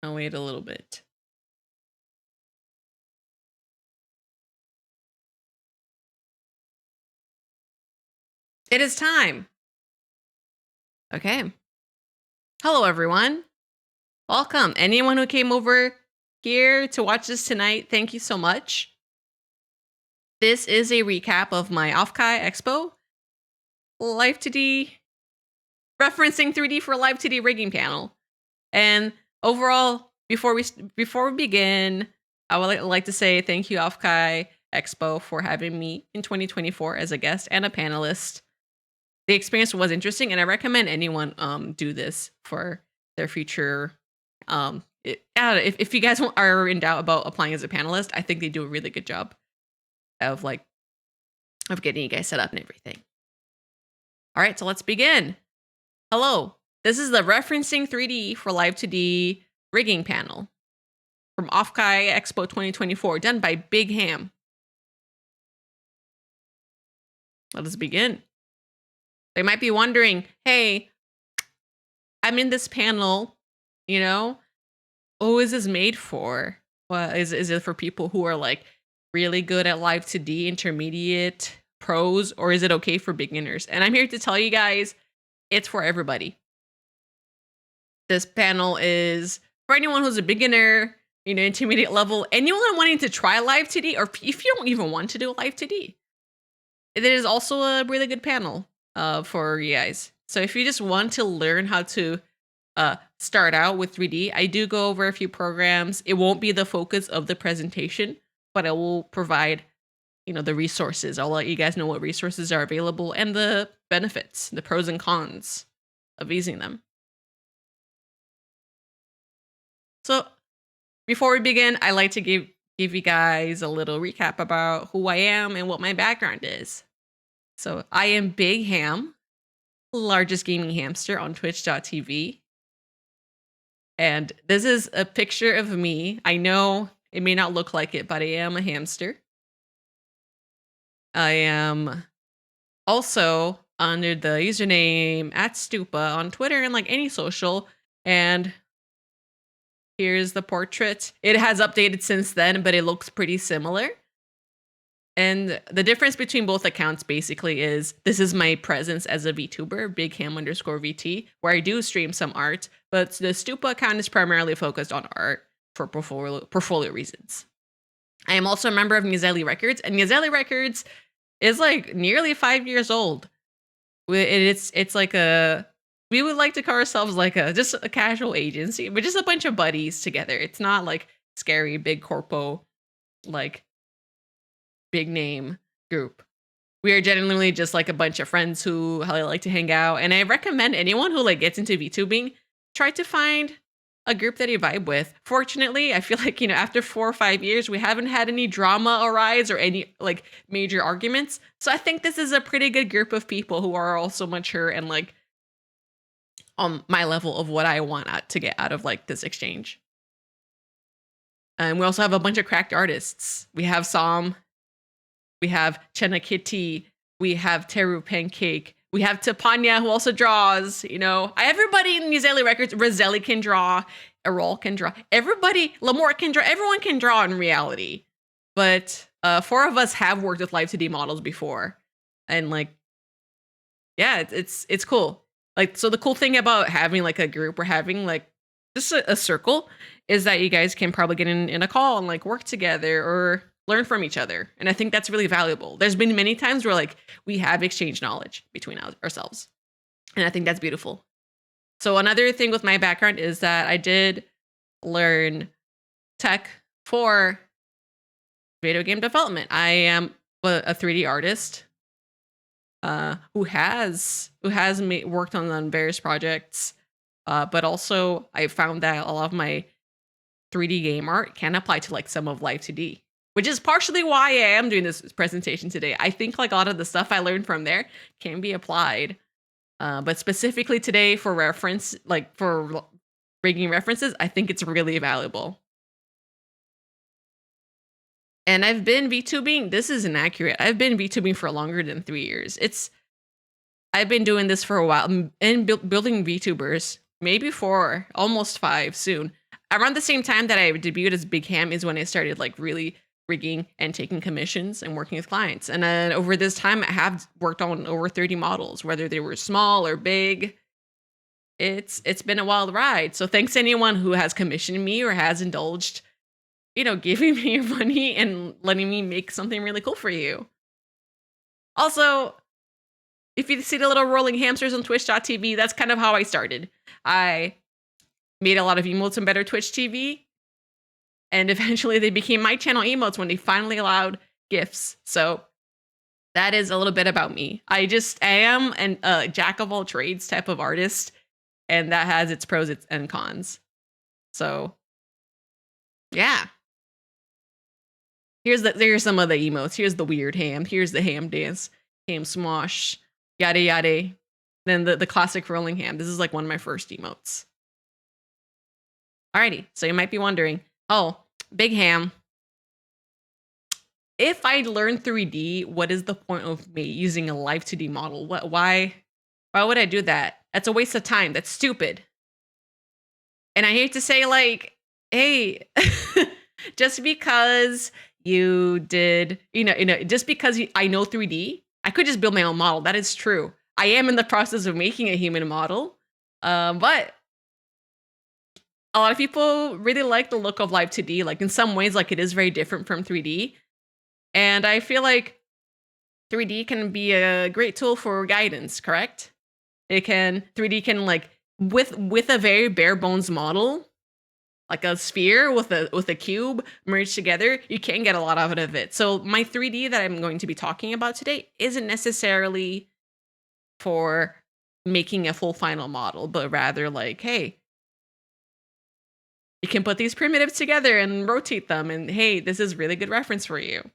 I'll wait a little bit. It is time. Okay. Hello, everyone. Welcome. Anyone who came over here to watch this tonight, thank you so much. This is a recap of my Offkai Expo LIVE2D referencing 3D for LIVE2D rigging panel. And overall, before we begin, I would like to say thank you, Offkai Expo, for having me in 2024 as a guest and a panelist. The experience was interesting, and I recommend anyone do this for their future. If you guys are in doubt about applying as a panelist, I think they do a really good job of getting you guys set up and everything. All right, so let's begin. Hello, this is the Referencing 3D for LIVE2D rigging panel from Offkai Expo 2024, done by Big Ham. Let us begin. They might be wondering, hey, I'm in this panel, you know, who is this made for? Well, is it for people who are like really good at LIVE2D, intermediate, pros, or is it okay for beginners? And I'm here to tell you guys, it's for everybody. This panel is for anyone who's a beginner, you know, intermediate level, anyone wanting to try LIVE2D, or if you don't even want to do LIVE2D. It is also a really good panel for you guys. So if you just want to learn how to start out with 3D, I do go over a few programs. It won't be the focus of the presentation, but I will provide, you know, the resources. I'll let you guys know what resources are available and the benefits, the pros and cons of using them. So before we begin, I like to give you guys a little recap about who I am and what my background is. So I am Big Ham, largest gaming hamster on twitch.tv. And this is a picture of me. I know it may not look like it, but I am a hamster. I am also under the username @Stupa on Twitter and like any social. And here's the portrait. It has updated since then, but it looks pretty similar. And the difference between both accounts basically is this is my presence as a VTuber, BigHam_VT, where I do stream some art, but the Stupa account is primarily focused on art for portfolio reasons. I am also a member of Nizeli Records, and Nizeli Records is like nearly 5 years old. It's like we would like to call ourselves like just a casual agency, but just a bunch of buddies together. It's not like scary big corpo like big name group. We are genuinely just like a bunch of friends who like to hang out. And I recommend anyone who like gets into VTubing, try to find a group that you vibe with. Fortunately, I feel like, you know, after 4 or 5 years, we haven't had any drama arise or any like major arguments. So I think this is a pretty good group of people who are also mature and like on my level of what I want to get out of like this exchange. And we also have a bunch of cracked artists. We have Sam, we have Chenna Kitty, we have Teru Pancake, we have Tapanya, who also draws, you know. Everybody in Nizeli Records, Roselli can draw, Errol can draw, everybody, Lamort can draw, everyone can draw in reality. But 4 of us have worked with LIVE2D models before. And like, yeah, it's cool. Like, so the cool thing about having like a group or having like just a circle is that you guys can probably get in a call and like work together or learn from each other. And I think that's really valuable. There's been many times where like we have exchanged knowledge between ourselves. And I think that's beautiful. So another thing with my background is that I did learn tech for video game development. I am a 3D artist who has worked on various projects. But also I found that a lot of my 3D game art can apply to like some of LIVE2D. Which is partially why I am doing this presentation today. I think like a lot of the stuff I learned from there can be applied. But specifically today for reference, like for rigging references, I think it's really valuable. And I've been VTubing, this is inaccurate. I've been VTubing for longer than 3 years. I've been doing this for a while and building VTubers, maybe for almost 5 soon. around the same time that I debuted as Big Ham is when I started like really rigging and taking commissions and working with clients. And then over this time, I have worked on over 30 models, whether they were small or big. It's been a wild ride. So thanks to anyone who has commissioned me or has indulged, giving me your money and letting me make something really cool for you. Also, if you see the little rolling hamsters on twitch.tv, that's kind of how I started. I made a lot of emotes on Better Twitch TV, and eventually they became my channel emotes when they finally allowed GIFs. So that is a little bit about me. I am a jack of all trades type of artist, and that has its pros and cons. So yeah. Here's some of the emotes. Here's the weird ham. Here's the ham dance, ham smosh, yada yada. Then the classic rolling ham. This is like one of my first emotes. Alrighty, so you might be wondering, oh, Big Ham. If I learn 3D, what is the point of me using a LIVE2D model? Why would I do that? That's a waste of time. That's stupid. And I hate to say, like, hey, just because you did, just because I know 3D, I could just build my own model. That is true. I am in the process of making a human model, but a lot of people really like the look of LIVE2D. Like in some ways, like it is very different from 3D. And I feel like 3D can be a great tool for guidance, correct? 3D can like, with a very bare bones model, like a sphere with a cube merged together, you can get a lot out of it. So my 3D that I'm going to be talking about today isn't necessarily for making a full final model, but rather like, hey, you can put these primitives together and rotate them, and hey, this is really good reference for you.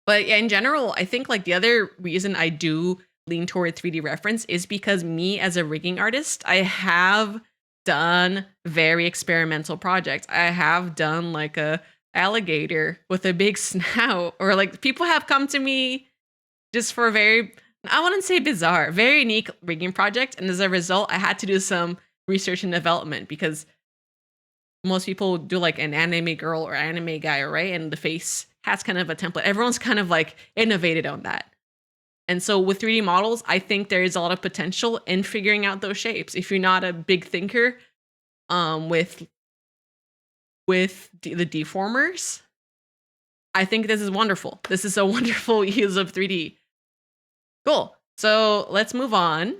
But in general, I think like the other reason I do lean toward 3D reference is because me as a rigging artist, I have done very experimental projects. I have done like a alligator with a big snout, or like people have come to me just for I wouldn't say bizarre, very unique rigging project. And as a result, I had to do some research and development because most people do like an anime girl or anime guy, right? And the face has kind of a template. Everyone's kind of like innovated on that. And so with 3D models, I think there is a lot of potential in figuring out those shapes. If you're not a big thinker with the deformers, I think this is wonderful. This is a wonderful use of 3D. Cool. So let's move on.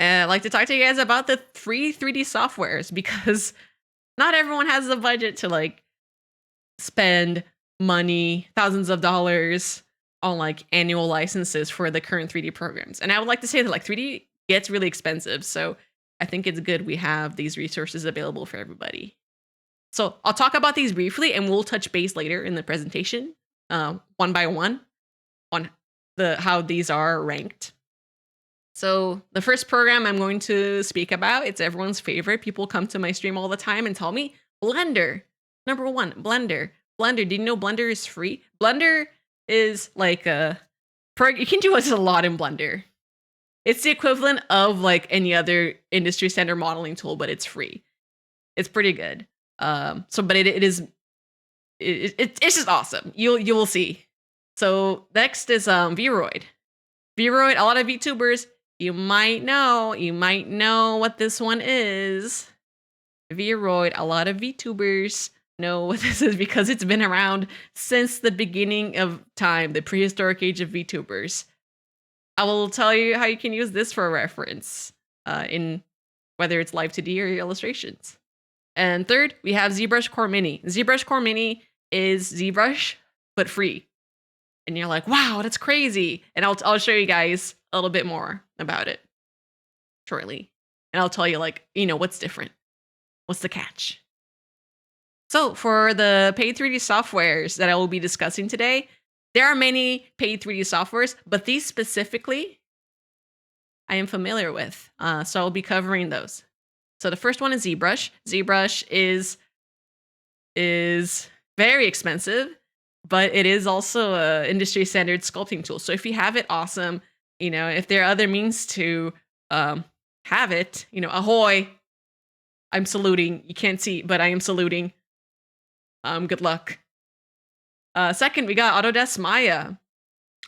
And I'd like to talk to you guys about the free 3D softwares, because not everyone has the budget to like spend money, thousands of dollars on like annual licenses for the current 3D programs. And I would like to say that like 3D gets really expensive. So I think it's good we have these resources available for everybody. So I'll talk about these briefly, and we'll touch base later in the presentation, one by one, on how these are ranked. So the first program I'm going to speak about, it's everyone's favorite. People come to my stream all the time and tell me, Blender. Number one, Blender. Blender, do you know Blender is free? Blender is like you can do a lot in Blender. It's the equivalent of like any other industry standard modeling tool, but it's free. It's pretty good. But it's just awesome. You will see. So next is Vroid. Vroid, a lot of VTubers, you might know what this one is. Vroid, a lot of VTubers know what this is because it's been around since the beginning of time, the prehistoric age of VTubers. I will tell you how you can use this for a reference in whether it's LIVE2D or illustrations. And third, we have ZBrush Core Mini. ZBrush Core Mini is ZBrush, but free. And you're like, wow, that's crazy. And I'll show you guys a little bit more about it shortly. And I'll tell you like, what's different. What's the catch? So for the paid 3D softwares that I will be discussing today, there are many paid 3D softwares, but these specifically I am familiar with. So I'll be covering those. So the first one is ZBrush. ZBrush is very expensive, but it is also an industry standard sculpting tool. So if you have it, awesome. If there are other means to have it, you know, ahoy. I'm saluting. You can't see, but I am saluting. Good luck. Second, we got Autodesk Maya.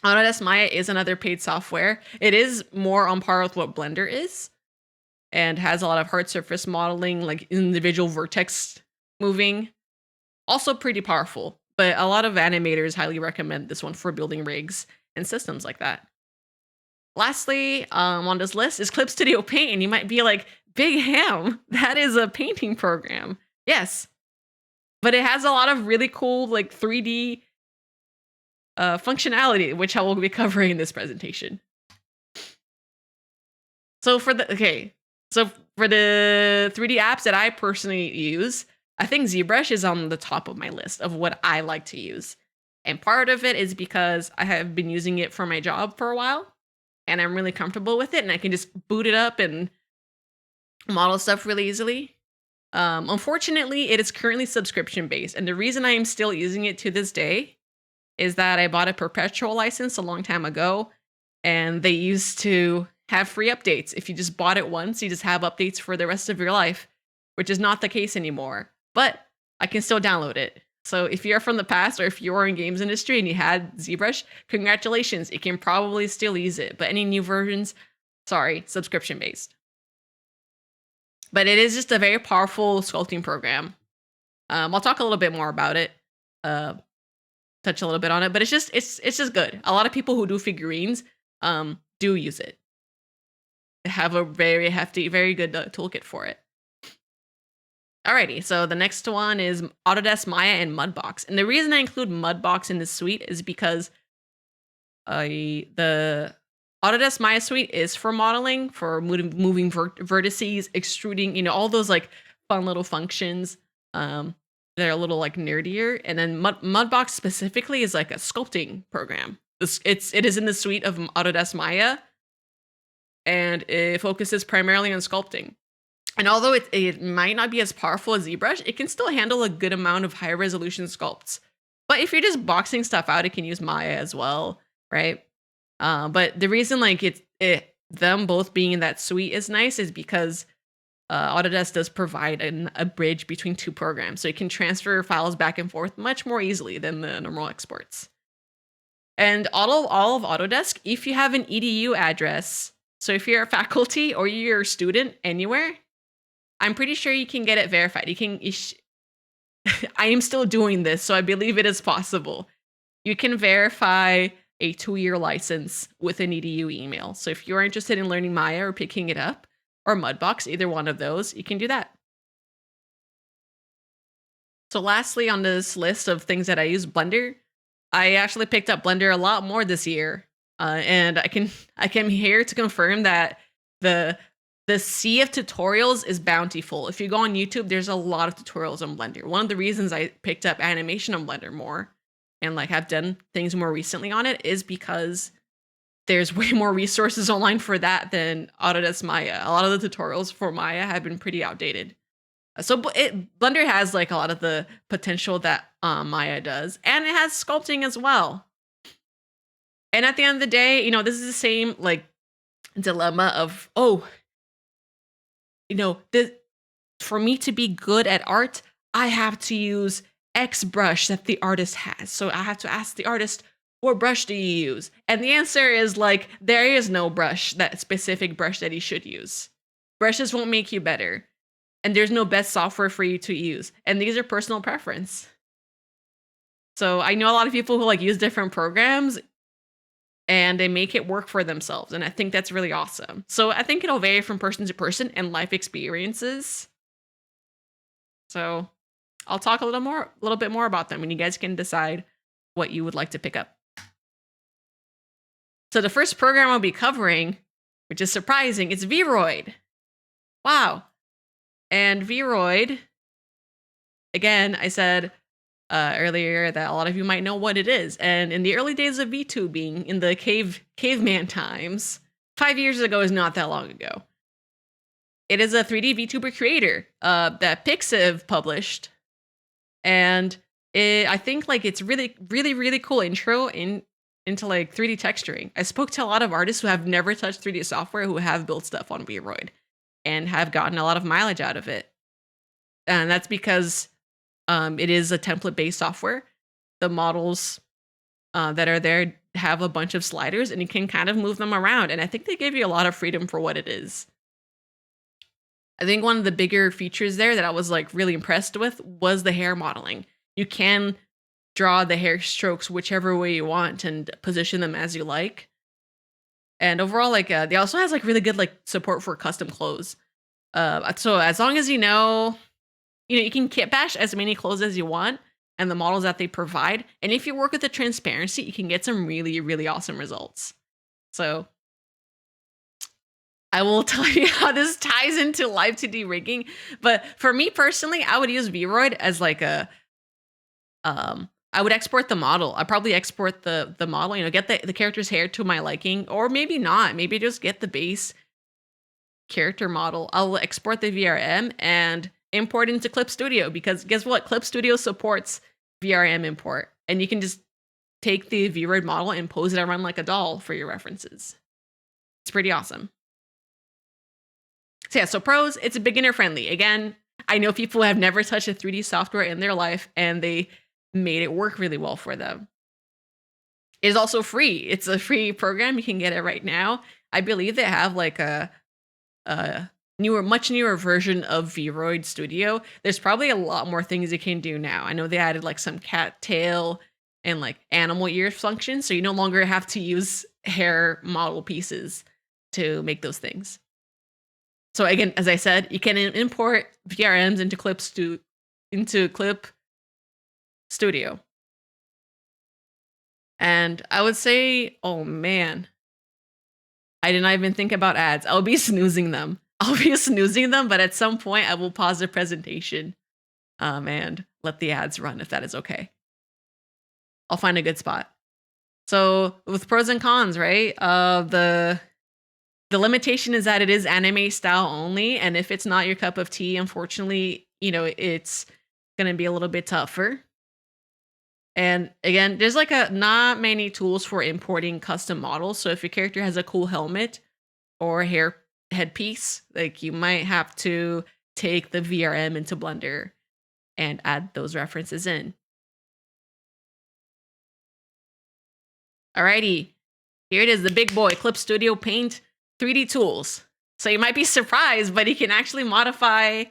Autodesk Maya is another paid software. It is more on par with what Blender is and has a lot of hard surface modeling, like individual vertex moving. Also pretty powerful, but a lot of animators highly recommend this one for building rigs and systems like that. Lastly, on this list is Clip Studio Paint, and you might be like, Big Ham, that is a painting program. Yes, but it has a lot of really cool like 3D functionality, which I will be covering in this presentation. So for the 3D apps that I personally use, I think ZBrush is on the top of my list of what I like to use. And part of it is because I have been using it for my job for a while, and I'm really comfortable with it, and I can just boot it up and model stuff really easily. Unfortunately, it is currently subscription based, and the reason I am still using it to this day is that I bought a perpetual license a long time ago, and they used to have free updates. If you just bought it once, you just have updates for the rest of your life, which is not the case anymore. But I can still download it. So if you're from the past, or if you're in games industry and you had ZBrush, congratulations, you can probably still use it. But any new versions, sorry, subscription based. But it is just a very powerful sculpting program. I'll talk a little bit more about it. Touch a little bit on it, but it's just good. A lot of people who do figurines do use it. They have a very hefty, very good toolkit for it. Alrighty, so the next one is Autodesk Maya and Mudbox. And the reason I include Mudbox in this suite is because the Autodesk Maya suite is for modeling, for moving vertices, extruding, you know, all those like fun little functions. They're a little like nerdier, and then Mudbox specifically is like a sculpting program. It is in the suite of Autodesk Maya, and it focuses primarily on sculpting. And although it might not be as powerful as ZBrush, it can still handle a good amount of high resolution sculpts. But if you're just boxing stuff out, it can use Maya as well, right? But the reason like them both being in that suite is nice is because Autodesk does provide a bridge between two programs, so you can transfer files back and forth much more easily than the normal exports. And all of Autodesk, if you have an EDU address, so if you're a faculty or you're a student anywhere, I'm pretty sure you can get it verified. I am still doing this, so I believe it is possible. You can verify a 2-year license with an EDU email. So if you're interested in learning Maya or picking it up, or Mudbox, either one of those, you can do that. So lastly on this list of things that I use, Blender. I actually picked up Blender a lot more this year. And I came here to confirm that the sea of tutorials is bountiful. If you go on YouTube, there's a lot of tutorials on Blender. One of the reasons I picked up animation on Blender more and like have done things more recently on it is because there's way more resources online for that than Autodesk Maya. A lot of the tutorials for Maya have been pretty outdated. So Blender has like a lot of the potential that Maya does, and it has sculpting as well. And at the end of the day, you know, this is the same like dilemma of, for me to be good at art, I have to use X brush that the artist has. So I have to ask the artist, what brush do you use? And the answer is like, there is no brush, that specific brush that you should use. Brushes won't make you better. And there's no best software for you to use. And these are personal preference. So I know a lot of people who like use different programs and they make it work for themselves. And I think that's really awesome. So I think it'll vary from person to person and life experiences. So I'll talk a little bit more about them, and you guys can decide what you would like to pick up. So the first program I'll be covering, which is surprising, it's Vroid. Wow. And Vroid, again, I said earlier that a lot of you might know what it is. And in the early days of VTubing, in the caveman times, 5 years ago is not that long ago. It is a 3D VTuber creator that Pixiv published. And I think like it's really, really, really cool intro into like 3D texturing. I spoke to a lot of artists who have never touched 3D software who have built stuff on Vroid. and have gotten a lot of mileage out of it. And that's because it is a template-based software. The models that are there have a bunch of sliders, and you can kind of move them around. And I think they give you a lot of freedom for what it is. I think one of the bigger features there that I was like really impressed with was the hair modeling. You can draw the hair strokes whichever way you want and position them as you like. And overall, like they also has like really good like support for custom clothes. So as long as you can kit bash as many clothes as you want and the models that they provide. And if you work with the transparency, you can get some really, really awesome results. So I will tell you how this ties into Live2D rigging. But for me personally, I would use Vroid as like I would export the model. I'd probably export the model, get the character's hair to my liking, or maybe not. Maybe just get the base character model. I'll export the VRM and import into Clip Studio, because guess what? Clip Studio supports VRM import, and you can just take the Vroid model and pose it around like a doll for your references. It's pretty awesome. So yeah, so pros, it's beginner friendly. Again, I know people have never touched a 3D software in their life, and they made it work really well for them. It is also free. It's a free program. You can get it right now. I believe they have like a much newer version of Vroid Studio. There's probably a lot more things you can do now. I know they added like some cat tail and like animal ear functions, so you no longer have to use hair model pieces to make those things. So again, as I said, you can import VRMs into Clip Studio. And I would say, oh man, I did not even think about ads. I'll be snoozing them. But at some point I will pause the presentation and let the ads run if that is okay. I'll find a good spot. So with pros and cons, right? The limitation is that it is anime style only, and if it's not your cup of tea, unfortunately, it's going to be a little bit tougher. And again, there's like not many tools for importing custom models. So if your character has a cool helmet or hair headpiece, like you might have to take the VRM into Blender and add those references in. Alrighty, here it is, the big boy, Clip Studio Paint 3D tools. So you might be surprised, but you can actually modify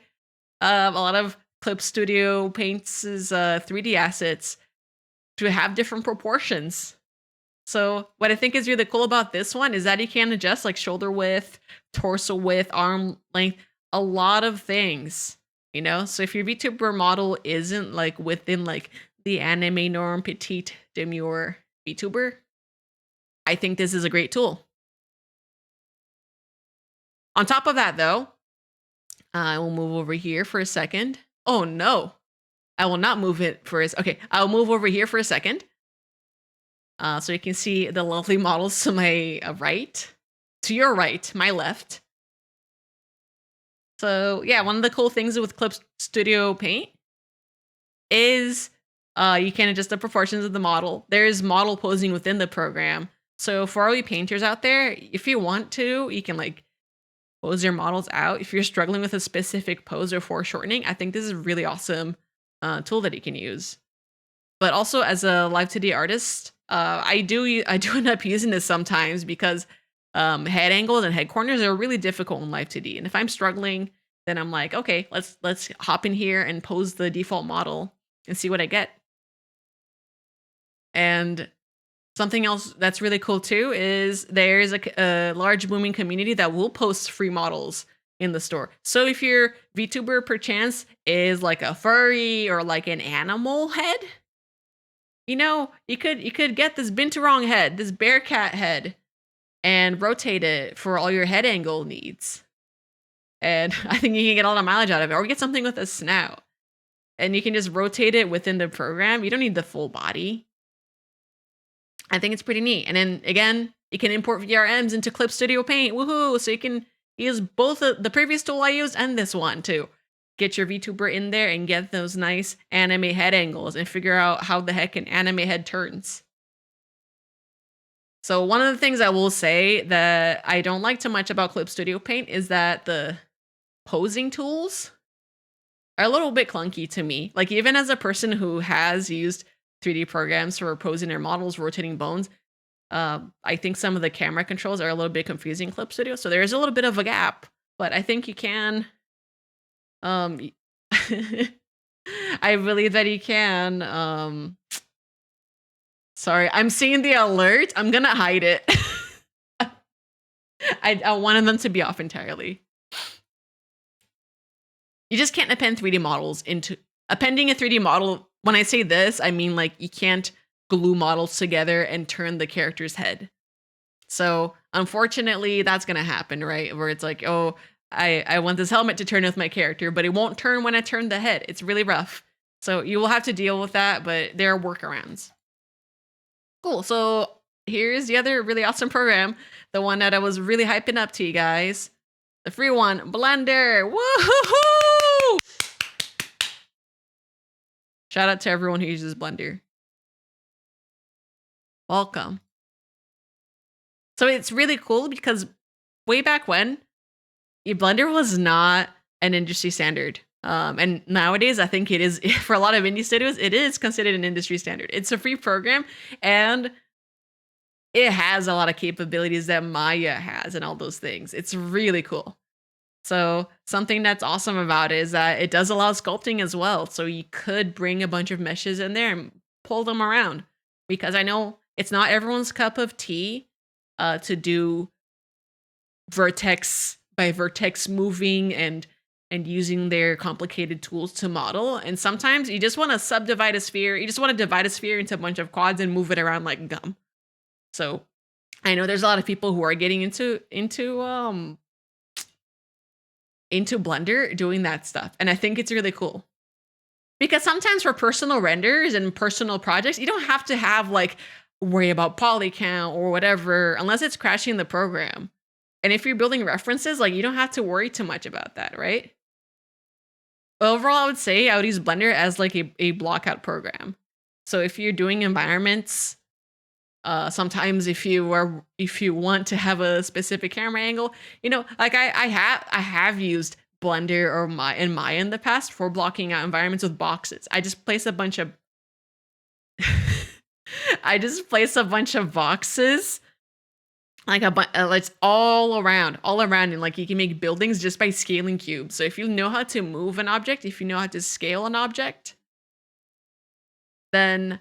a lot of Clip Studio Paint's 3D assets to have different proportions. So what I think is really cool about this one is that you can adjust like shoulder width, torso width, arm length, a lot of things, So if your VTuber model isn't like within like the anime norm, petite, demure VTuber, I think this is a great tool. On top of that, though, I will move over here for a second. Oh, no. I will not move it for a second. Okay, I'll move over here for a second. So you can see the lovely models to my right. To your right, my left. So yeah, one of the cool things with Clip Studio Paint is you can adjust the proportions of the model. There's model posing within the program. So for all you painters out there, if you want to, you can like pose your models out. If you're struggling with a specific pose or foreshortening, I think this is a really awesome tool that you can use. But also as a Live2D artist, I do end up using this sometimes because head angles and head corners are really difficult in Live2D. And if I'm struggling, then I'm like, okay, let's hop in here and pose the default model and see what I get. And something else that's really cool too is there's a large booming community that will post free models in the store. So if your VTuber perchance is like a furry or like an animal head, you could get this binturong head, this bear cat head, and rotate it for all your head angle needs. And I think you can get a lot of mileage out of it. Or get something with a snout. And you can just rotate it within the program. You don't need the full body. I think it's pretty neat. And then again, you can import VRMs into Clip Studio Paint. Woohoo! So you can use both the previous tool I used and this one too. Get your VTuber in there and get those nice anime head angles and figure out how the heck an anime head turns. So one of the things I will say that I don't like too much about Clip Studio Paint is that the posing tools are a little bit clunky to me. Like, even as a person who has used 3D programs for posing their models, rotating bones, I think some of the camera controls are a little bit confusing in Clip Studio. So there is a little bit of a gap, but I think you can. Um, I believe that you can. Sorry, I'm seeing the alert. I'm gonna hide it. I wanted them to be off entirely. You just can't append 3D models into appending a 3D model. When I say this, I mean like you can't glue models together and turn the character's head. So unfortunately, that's gonna happen, right? Where it's like, oh, I want this helmet to turn with my character, but it won't turn when I turn the head. It's really rough. So you will have to deal with that, but there are workarounds. Cool. So here's the other really awesome program, the one that I was really hyping up to you guys. The free one, Blender. Woohoo! Shout out to everyone who uses Blender. Welcome. So it's really cool because way back when, Blender was not an industry standard. And nowadays, I think it is, for a lot of indie studios, it is considered an industry standard. It's a free program, and it has a lot of capabilities that Maya has and all those things. It's really cool. So something that's awesome about it is that it does allow sculpting as well. So you could bring a bunch of meshes in there and pull them around, because I know it's not everyone's cup of tea to do vertex by vertex moving and using their complicated tools to model. And sometimes you just want to subdivide a sphere. You just want to divide a sphere into a bunch of quads and move it around like gum. So I know there's a lot of people who are getting into Blender doing that stuff. And I think it's really cool. Because sometimes for personal renders and personal projects, you don't have to have like worry about poly count or whatever, unless it's crashing the program. And if you're building references, like you don't have to worry too much about that, right? Overall, I would say I would use Blender as like a block out program. So if you're doing environments, sometimes if you want to have a specific camera angle, you know, like I have used Blender or Maya in the past for blocking out environments with boxes. I just place a bunch of boxes, like it's all around, and like you can make buildings just by scaling cubes. So if you know how to move an object, if you know how to scale an object, then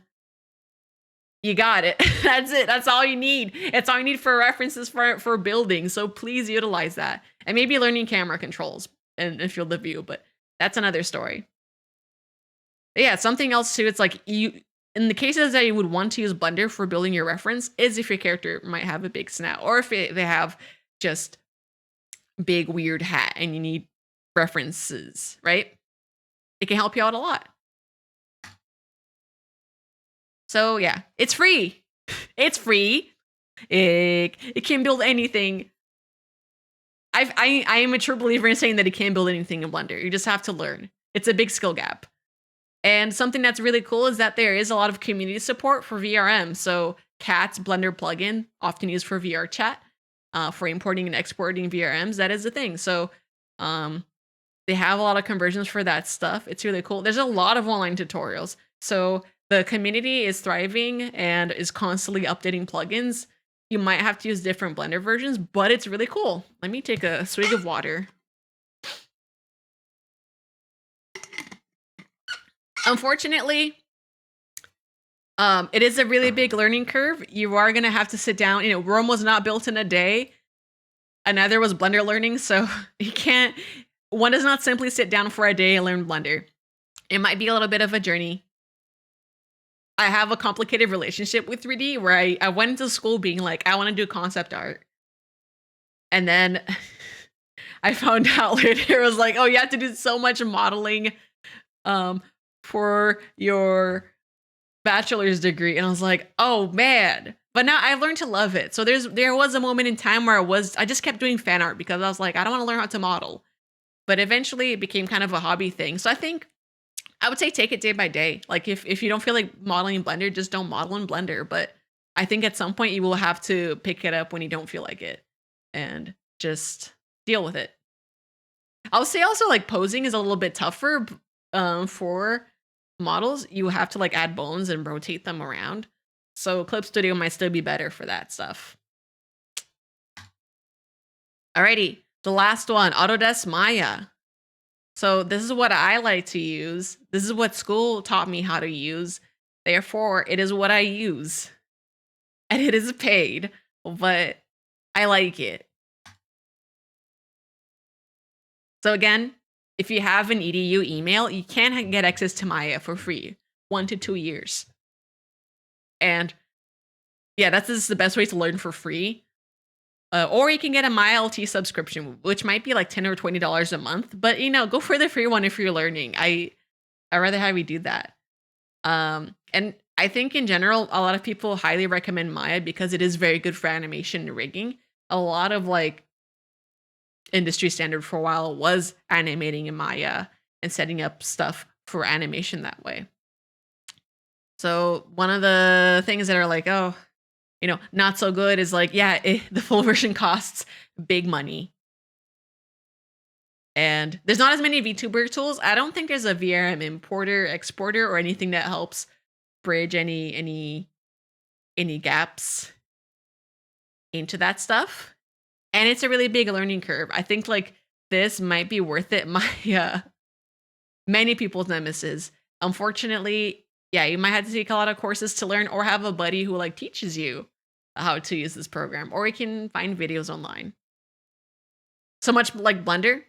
you got it. That's it. That's all you need. It's all you need for references for building. So please utilize that, and maybe learning camera controls and field of view, but that's another story. But yeah, something else too. It's like in the cases that you would want to use Blender for building your reference is if your character might have a big snout, or if they have just big weird hat and you need references, right? It can help you out a lot. So yeah, it's free. It's free. It can build anything. I am a true believer in saying that it can build anything in Blender. You just have to learn. It's a big skill gap. And something that's really cool is that there is a lot of community support for VRM. So Cat's Blender plugin, often used for VR chat, for importing and exporting VRMs, that is a thing. So they have a lot of conversions for that stuff. It's really cool. There's a lot of online tutorials. So the community is thriving and is constantly updating plugins. You might have to use different Blender versions, but it's really cool. Let me take a swig of water. Unfortunately, it is a really big learning curve. You are going to have to sit down. You know, Rome was not built in a day, and neither was Blender learning. So one does not simply sit down for a day and learn Blender. It might be a little bit of a journey. I have a complicated relationship with 3D where I went into school being like, I want to do concept art. And then I found out later, it was like, oh, you have to do so much modeling for your bachelor's degree. And I was like, oh man. But now I've learned to love it. So there was a moment in time where I just kept doing fan art because I was like, I don't want to learn how to model. But eventually it became kind of a hobby thing. So I think I would say take it day by day. Like if you don't feel like modeling in Blender, just don't model in Blender. But I think at some point you will have to pick it up when you don't feel like it and just deal with it. I'll say also like posing is a little bit tougher for models. You have to like add bones and rotate them around. So Clip Studio might still be better for that stuff. Alrighty, the last one, Autodesk Maya. So this is what I like to use. This is what school taught me how to use. Therefore, it is what I use. And it is paid, but I like it. So again, if you have an EDU email, you can get access to Maya for free, 1 to 2 years. And yeah, that's just the best way to learn for free. Or you can get a MyLT subscription, which might be like $10 or $20 a month. But you know, go for the free one if you're learning. I'd rather have you do that. And I think in general, a lot of people highly recommend Maya because it is very good for animation and rigging. A lot of like industry standard for a while was animating in Maya and setting up stuff for animation that way. So one of the things that are like, oh, you know, not so good is like, yeah, the full version costs big money. And there's not as many VTuber tools. I don't think there's a VRM importer, exporter, or anything that helps bridge any gaps into that stuff. And it's a really big learning curve. I think like this might be worth it. Many people's nemesis. Unfortunately, yeah, you might have to take a lot of courses to learn or have a buddy who like teaches you how to use this program, or you can find videos online. So much like Blender,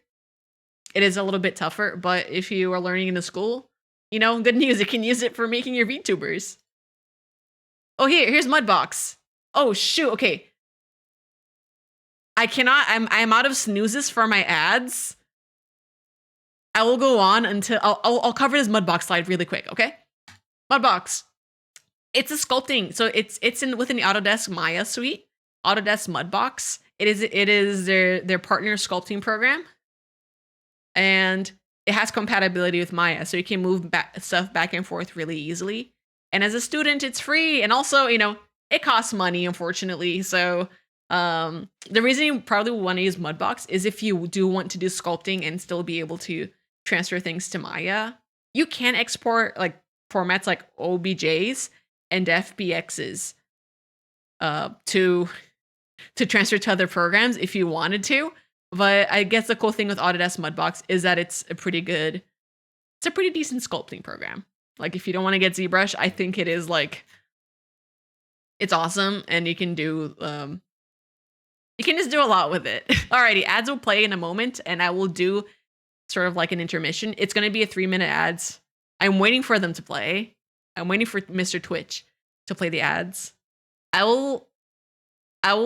it is a little bit tougher, but if you are learning in the school, you know, good news, you can use it for making your VTubers. Oh, here's Mudbox. Oh, shoot, okay. I cannot, I'm out of snoozes for my ads. I will go on until, I'll cover this Mudbox slide really quick, okay? Mudbox. It's a sculpting, so it's within the Autodesk Maya suite. Autodesk Mudbox. It is their partner sculpting program, and it has compatibility with Maya, so you can move stuff back and forth really easily. And as a student, it's free, and also, you know, it costs money, unfortunately. So the reason you probably want to use Mudbox is if you do want to do sculpting and still be able to transfer things to Maya. You can export like formats like OBJs and FBXs to transfer to other programs if you wanted to. But I guess the cool thing with Autodesk Mudbox is that it's a pretty decent sculpting program. Like if you don't want to get ZBrush, I think it is like, it's awesome, and you can do you can just do a lot with it. Alrighty, ads will play in a moment, and I will do sort of like an intermission. It's going to be a 3-minute ads. I'm waiting for them to play. I'm waiting for Mr. Twitch to play the ads. I will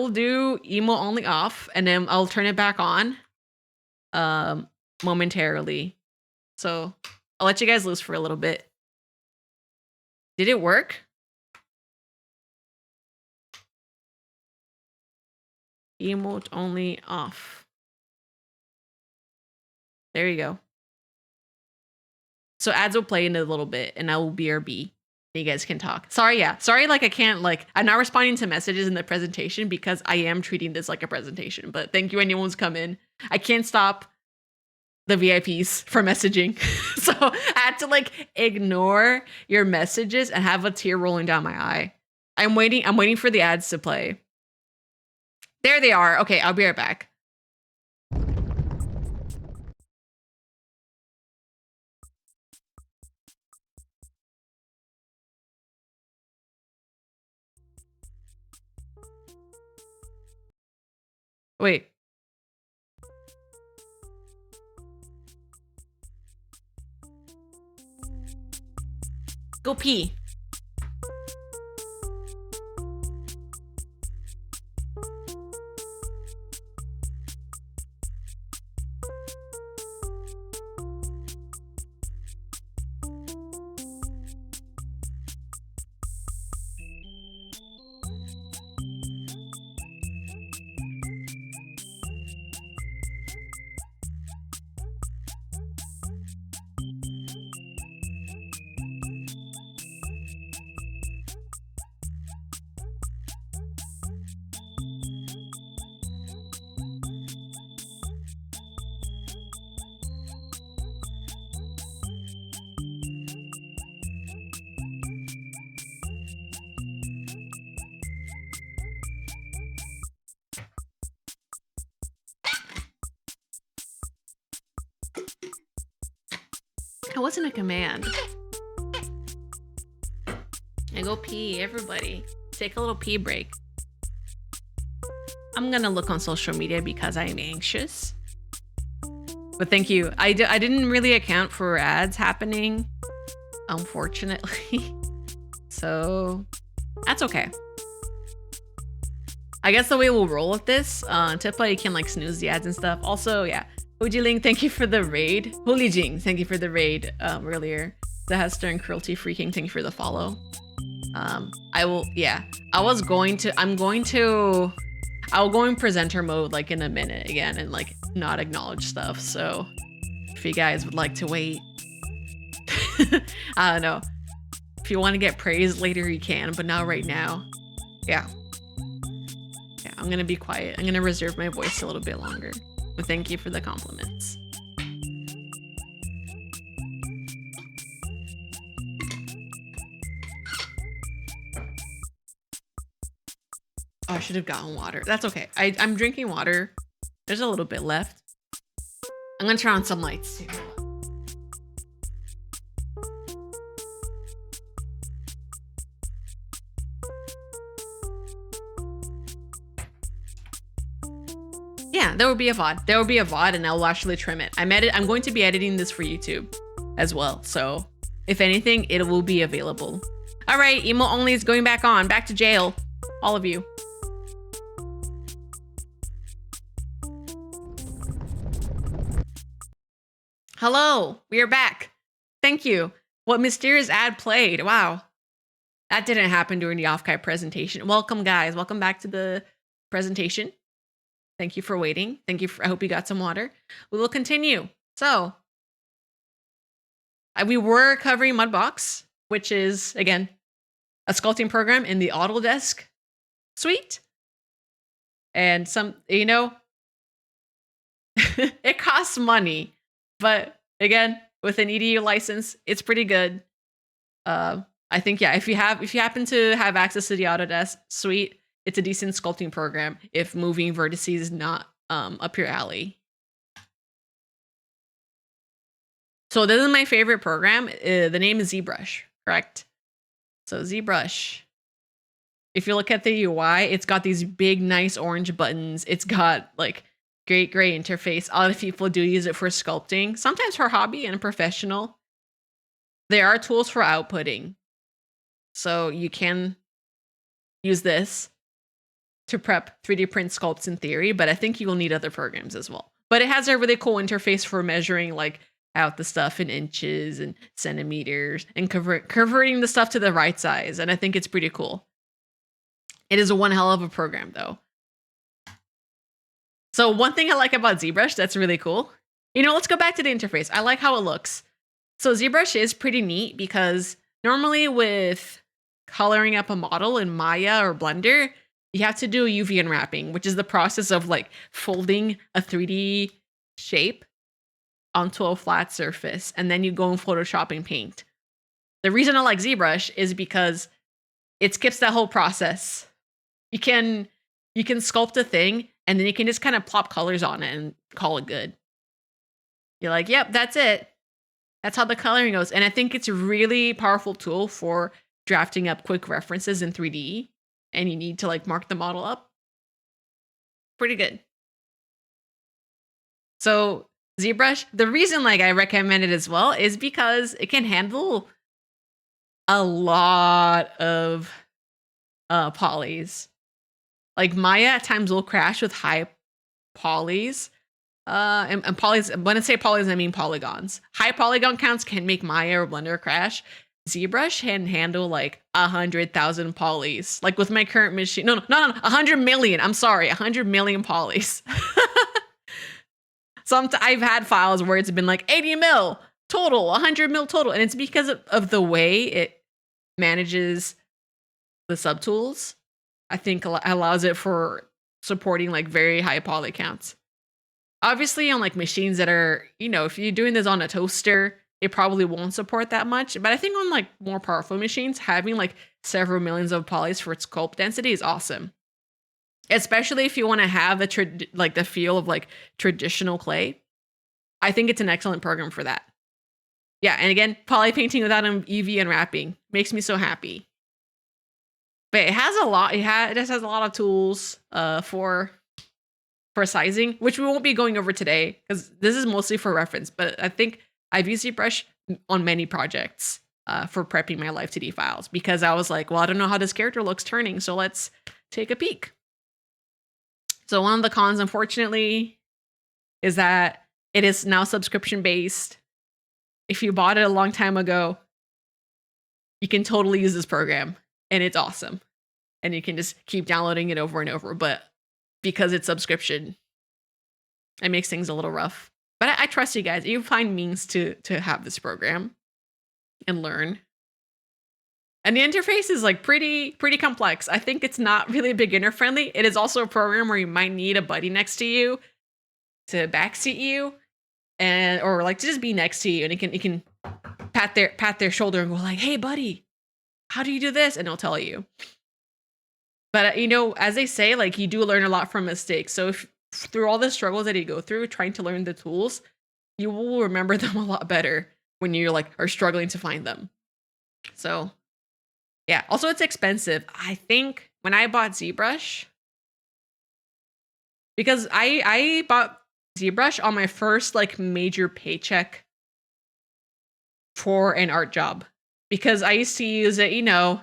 do emo only off, and then I'll turn it back on momentarily. So I'll let you guys loose for a little bit. Did it work? Emote only off. There you go. So ads will play in a little bit, and I will BRB. You guys can talk. Sorry, like I can't, like, I'm not responding to messages in the presentation because I am treating this like a presentation. But thank you anyone who's come in. I can't stop the VIPs from messaging. So I had to like ignore your messages and have a tear rolling down my eye. I'm waiting for the ads to play. There they are. Okay, I'll be right back. Wait. Go pee. It wasn't a command. I go pee, everybody. Take a little pee break. I'm gonna look on social media because I'm anxious. But thank you. I didn't really account for ads happening, unfortunately. So that's okay. I guess the way we'll roll with this, Tipa, you can like snooze the ads and stuff. Also, yeah. Hujiling, thank you for the raid. Hulijing, thank you for the raid earlier. The Hester and Cruelty Freaking, thank you for the follow. I'll go in presenter mode like in a minute again and like not acknowledge stuff. So if you guys would like to wait, I don't know. If you want to get praised later, you can, but not right now. Yeah. Yeah, I'm gonna be quiet. I'm gonna reserve my voice a little bit longer. But thank you for the compliments. Oh, I should have gotten water. That's okay. I'm drinking water. There's a little bit left. I'm gonna turn on some lights too. Yeah, there will be a VOD. There will be a VOD and I'll actually trim it. I'm going to be editing this for YouTube as well. So if anything, it will be available. All right, emo only is going back on. Back to jail. All of you. Hello, we are back. Thank you. What mysterious ad played? Wow. That didn't happen during the off-kai presentation. Welcome, guys. Welcome back to the presentation. Thank you for waiting. I hope you got some water. We will continue. So, we were covering Mudbox, which is, again, a sculpting program in the Autodesk suite. And it costs money. But again, with an EDU license, it's pretty good. I think, yeah, if you happen to have access to the Autodesk suite, it's a decent sculpting program if moving vertices is not up your alley. So this is my favorite program. The name is ZBrush, correct? So ZBrush. If you look at the UI, it's got these big, nice orange buttons. It's got like great gray interface. A lot of people do use it for sculpting, sometimes for hobby and professional. There are tools for outputting. So you can use this to prep 3D print sculpts in theory, but I think you will need other programs as well. But it has a really cool interface for measuring like out the stuff in inches and centimeters and converting the stuff to the right size. And I think it's pretty cool. It is one hell of a program though. So one thing I like about ZBrush that's really cool, let's go back to the interface. I like how it looks. So ZBrush is pretty neat because normally with coloring up a model in Maya or Blender, you have to do UV unwrapping, which is the process of like folding a 3D shape onto a flat surface. And then you go in Photoshop and paint. The reason I like ZBrush is because it skips that whole process. You can sculpt a thing and then you can just kind of plop colors on it and call it good. You're like, yep, that's it. That's how the coloring goes. And I think it's a really powerful tool for drafting up quick references in 3D. And you need to like mark the model up. Pretty good. So ZBrush, the reason like I recommend it as well is because it can handle a lot of polys. Like Maya at times will crash with high polys. And polys, when I say polys, I mean polygons. High polygon counts can make Maya or Blender crash. ZBrush can handle like 100,000 polys. Like with my current machine. No, 100 million. I'm sorry, 100 million polys. I've had files where it's been like 80 mil total, 100 mil total. And it's because of the way it manages the subtools. I think allows it for supporting like very high poly counts. Obviously on like machines that are, if you're doing this on a toaster, it probably won't support that much. But I think on like more powerful machines, having like several millions of polys for its sculpt density is awesome. Especially if you want to have the feel of like traditional clay. I think it's an excellent program for that. Yeah, and again, poly painting without UV unwrapping makes me so happy. But it has a lot. It just has a lot of tools for sizing, which we won't be going over today because this is mostly for reference. But I think I've used ZBrush on many projects for prepping my Live2D files because I was like, well, I don't know how this character looks turning, so let's take a peek. So one of the cons, unfortunately, is that it is now subscription based. If you bought it a long time ago, you can totally use this program and it's awesome. And you can just keep downloading it over and over. But because it's subscription, it makes things a little rough. But I trust you guys. You find means to have this program and learn. And the interface is like pretty complex. I think it's not really beginner friendly. It is also a program where you might need a buddy next to you to backseat you, and or like to just be next to you, and it can pat their shoulder and go like, "Hey, buddy, how do you do this?" And they'll tell you. But you know, as they say, like you do learn a lot from mistakes. So if through all the struggles that you go through trying to learn the tools, you will remember them a lot better when you're like are struggling to find them. So yeah. Also, it's expensive. I think when I bought ZBrush, because I bought ZBrush on my first like major paycheck for an art job, because I used to use it, you know,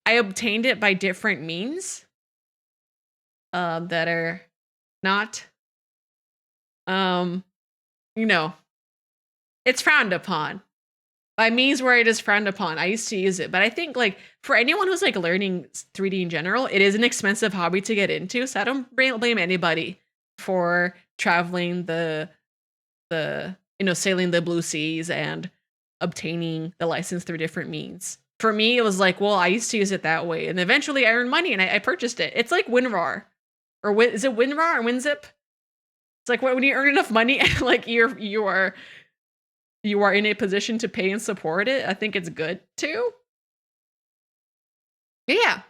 I obtained it by different means that are not, you know, it's frowned upon. By means where it is frowned upon. I used to use it, but I think like for anyone who's like learning 3D in general, it is an expensive hobby to get into. So I don't blame anybody for traveling the you know, sailing the blue seas and obtaining the license through different means. For me, it was like, well, I used to use it that way, and eventually I earned money and I purchased it. It's like WinRAR, or is it WinRAR or WinZip? It's like when you earn enough money and like you are in a position to pay and support it, I think it's good too. But yeah.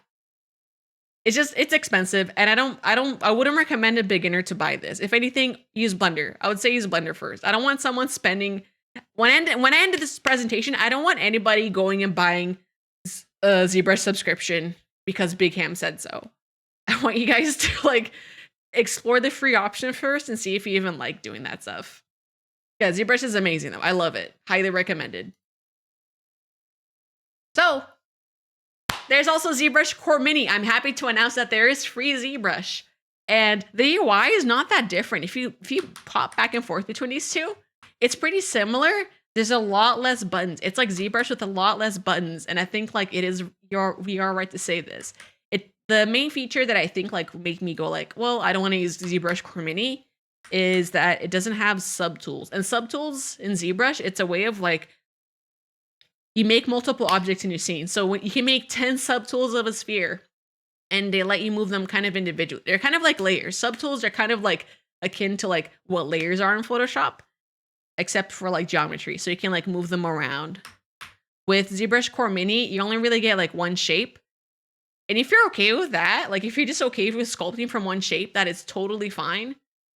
It's expensive, and I wouldn't recommend a beginner to buy this. If anything, use Blender. I would say use Blender first. I don't want someone spending when I ended this presentation, I don't want anybody going and buying a ZBrush subscription because Big Ham said so. I want you guys to like explore the free option first and see if you even like doing that stuff. Yeah, ZBrush is amazing though. I love it. Highly recommended. So there's also ZBrush Core Mini. I'm happy to announce that there is free ZBrush, and the UI is not that different. If you pop back and forth between these two, it's pretty similar. There's a lot less buttons. It's like ZBrush with a lot less buttons, and I think like it is we are right to say this. The main feature that I think like make me go like, well, I don't want to use ZBrush Core Mini is that it doesn't have subtools. And subtools in ZBrush, it's a way of like you make multiple objects in your scene. So when you can make 10 subtools of a sphere and they let you move them kind of individually. They're kind of like layers. Subtools are kind of like akin to like what layers are in Photoshop, except for like geometry. So you can like move them around. With ZBrush Core Mini, you only really get like one shape. And if you're okay with that, like if you're just okay with sculpting from one shape, that is totally fine.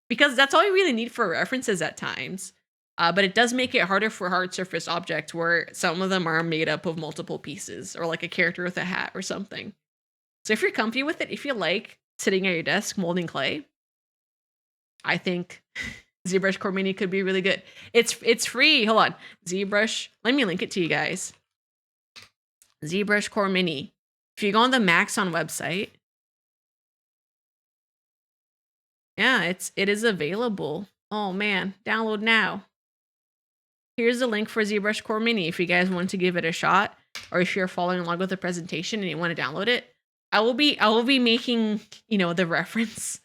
Because that's all you really need for references at times. But it does make it harder for hard surface objects where some of them are made up of multiple pieces, or like a character with a hat or something. So if you're comfy with it, if you like sitting at your desk molding clay, I think ZBrush Core Mini could be really good. It's free. Hold on. ZBrush. Let me link it to you guys. ZBrush Core Mini. If you go on the Maxon website, yeah, it is available. Oh man, download now. Here's the link for ZBrush Core Mini if you guys want to give it a shot, or if you're following along with the presentation and you want to download it. I will be making, you know, the reference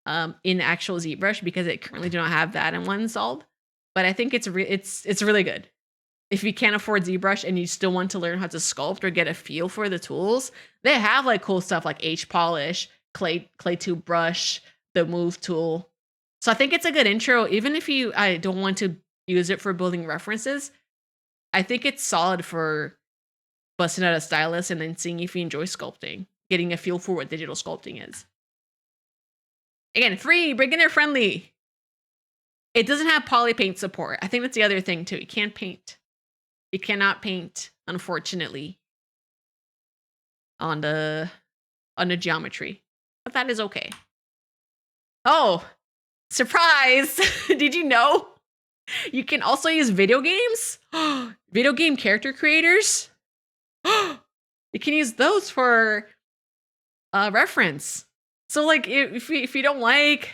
in actual ZBrush because it currently do not have that in one installed. But I think it's really good. If you can't afford ZBrush and you still want to learn how to sculpt or get a feel for the tools, they have like cool stuff like H-Polish, clay tube brush, the move tool. So I think it's a good intro, even if I don't want to use it for building references. I think it's solid for busting out a stylus and then seeing if you enjoy sculpting, getting a feel for what digital sculpting is. Again, free, beginner friendly. It doesn't have poly paint support. I think that's the other thing too. You can't paint You cannot paint, unfortunately, on the geometry, but that is okay. Oh, surprise! Did you know you can also use video games? Video game character creators? You can use those for reference. So like if you don't like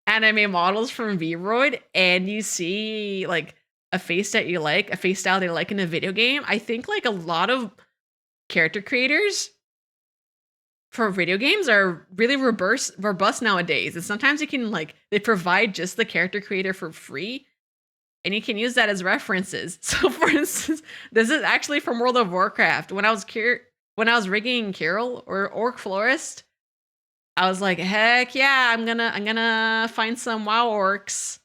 anime models from Vroid and you see like a face that you like, a face style that you like in a video game, I think like a lot of character creators for video games are really robust nowadays. And sometimes you can like they provide just the character creator for free and you can use that as references. So for instance, this is actually from World of Warcraft. When I was rigging Carol or Orc Florist, I was like, heck yeah, I'm gonna find some WoW orcs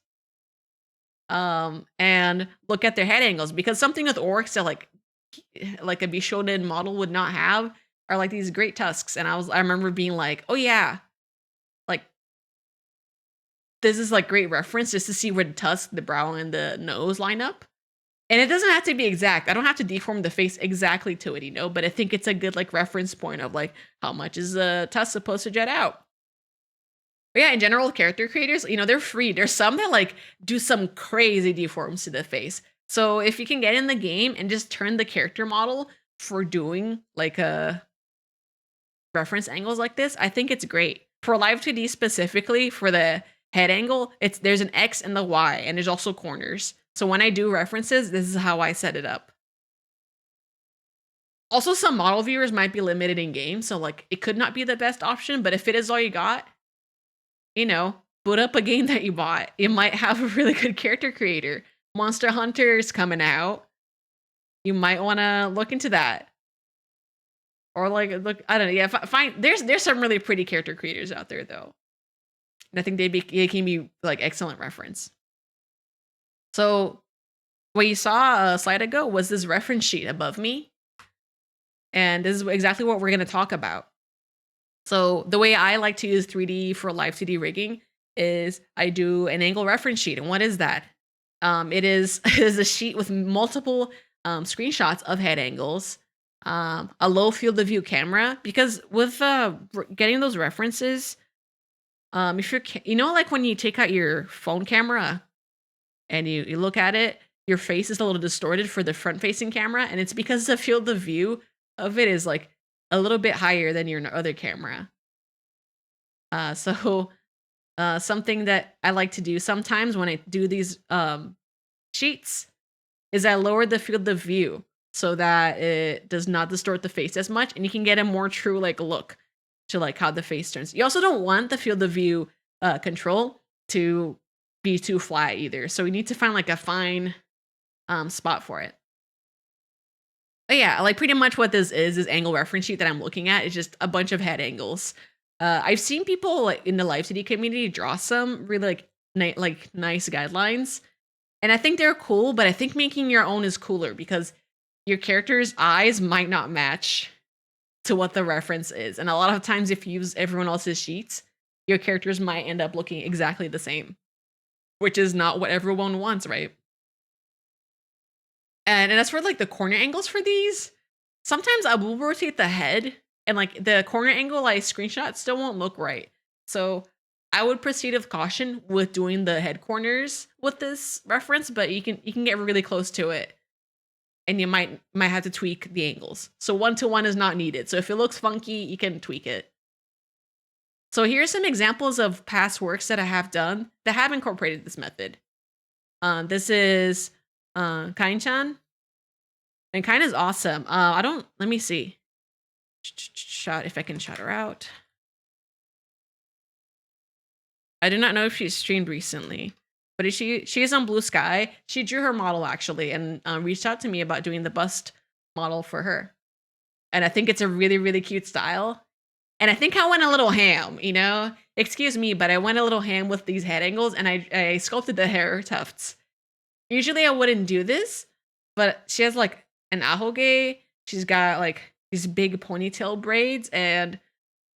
and look at their head angles because something with orcs that like a Bishonen model would not have are like these great tusks. And I remember being like, oh yeah, like this is like great reference just to see where the tusk, the brow, and the nose line up. And it doesn't have to be exact. I don't have to deform the face exactly to it, but I think it's a good like reference point of like how much is the tusk supposed to jet out. But yeah, in general, character creators, they're free. There's some that like do some crazy deforms to the face. So if you can get in the game and just turn the character model for doing like a reference angles like this, I think it's great. For Live2D specifically, for the head angle, there's an X and the Y, and there's also corners. So when I do references, this is how I set it up. Also, some model viewers might be limited in game, so like it could not be the best option, but if it is all you got, boot up a game that you bought. It might have a really good character creator. Monster Hunter's coming out. You might want to look into that. Or like look, I don't know. Yeah, there's some really pretty character creators out there though. And I think they can be like excellent reference. So what you saw a slide ago was this reference sheet above me. And this is exactly what we're going to talk about. So the way I like to use 3D for Live2D rigging is I do an angle reference sheet. And what is that? It is a sheet with multiple screenshots of head angles, a low field of view camera, because with getting those references, if you're, like when you take out your phone camera and you look at it, your face is a little distorted for the front facing camera. And it's because the field of view of it is like a little bit higher than your other camera. So something that I like to do sometimes when I do these sheets is I lower the field of view so that it does not distort the face as much, and you can get a more true like look to like how the face turns. You also don't want the field of view control to be too flat either, so we need to find like a fine spot for it. But yeah, like pretty much what this is angle reference sheet that I'm looking at is just a bunch of head angles. I've seen people like in the Live2D community draw some really like nice guidelines, and I think they're cool. But I think making your own is cooler because your character's eyes might not match to what the reference is, and a lot of times if you use everyone else's sheets, your characters might end up looking exactly the same, which is not what everyone wants, right? And as for like the corner angles for these, sometimes I will rotate the head and like the corner angle I screenshot still won't look right. So I would proceed with caution with doing the head corners with this reference, but you can get really close to it. And you might have to tweak the angles. So 1-to-1 is not needed. So if it looks funky, you can tweak it. So here's some examples of past works that I have done that have incorporated this method. This is Kain-chan. And Kain is awesome. Let me see. If I can shout her out. I do not know if she's streamed recently, but she is on Blue Sky. She drew her model actually and reached out to me about doing the bust model for her. And I think it's a really, really cute style. And I think I went a little ham, Excuse me, but I went a little ham with these head angles and I sculpted the hair tufts. Usually I wouldn't do this, but she has like an ahoge. She's got like these big ponytail braids and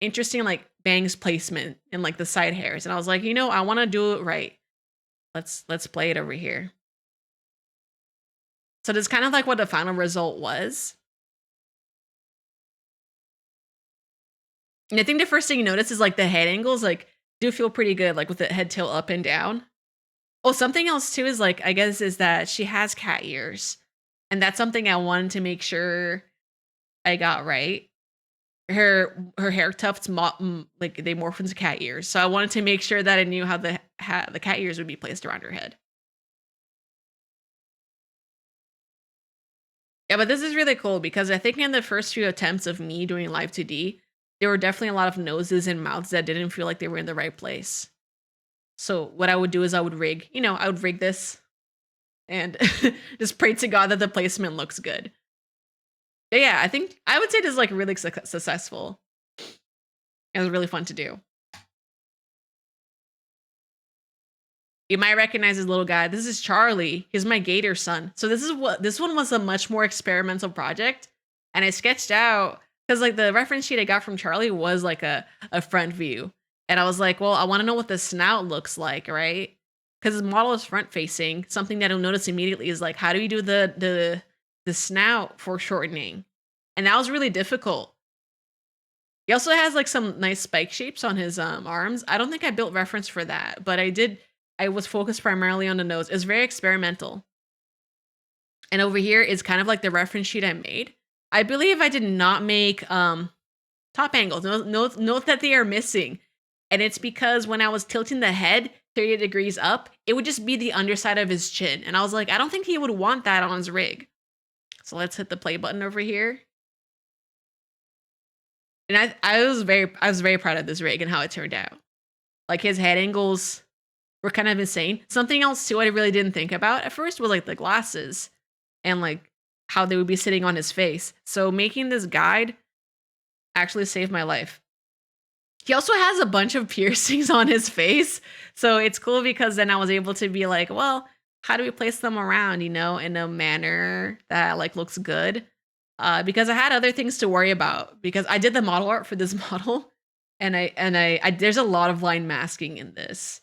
interesting like bangs placement and like the side hairs. And I was like, I want to do it right. Let's play it over here. So that's kind of like what the final result was. And I think the first thing you notice is like the head angles like do feel pretty good, like with the head tilt up and down. Oh, something else too is like, I guess, is that she has cat ears. And that's something I wanted to make sure I got right. Her hair tufts like they morph into cat ears. So I wanted to make sure that I knew how the cat ears would be placed around her head. Yeah, but this is really cool because I think in the first few attempts of me doing Live2D, there were definitely a lot of noses and mouths that didn't feel like they were in the right place. So what I would do is I would rig this and just pray to God that the placement looks good. But yeah, I think I would say this is like really successful. It was really fun to do. You might recognize this little guy. This is Charlie. He's my gator son. So this one was a much more experimental project. And I sketched out, because like the reference sheet I got from Charlie was like a front view. And I was like, well, I want to know what the snout looks like, right? Because his model is front facing. Something that you'll notice immediately is like, how do we do the snout foreshortening? And that was really difficult. He also has like some nice spike shapes on his arms. I don't think I built reference for that, but I was focused primarily on the nose. It's very experimental. And over here is kind of like the reference sheet I made. I believe I did not make top angles. Note that they are missing. And it's because when I was tilting the head 30 degrees up, it would just be the underside of his chin. And I was like, I don't think he would want that on his rig. So let's hit the play button over here. And I was very proud of this rig and how it turned out. Like his head angles were kind of insane. Something else too I really didn't think about at first was like the glasses and like how they would be sitting on his face. So making this guide actually saved my life. He also has a bunch of piercings on his face. So it's cool because then I was able to be like, well, how do we place them around, in a manner that like looks good? Because I had other things to worry about because I did the model art for this model and I there's a lot of line masking in this.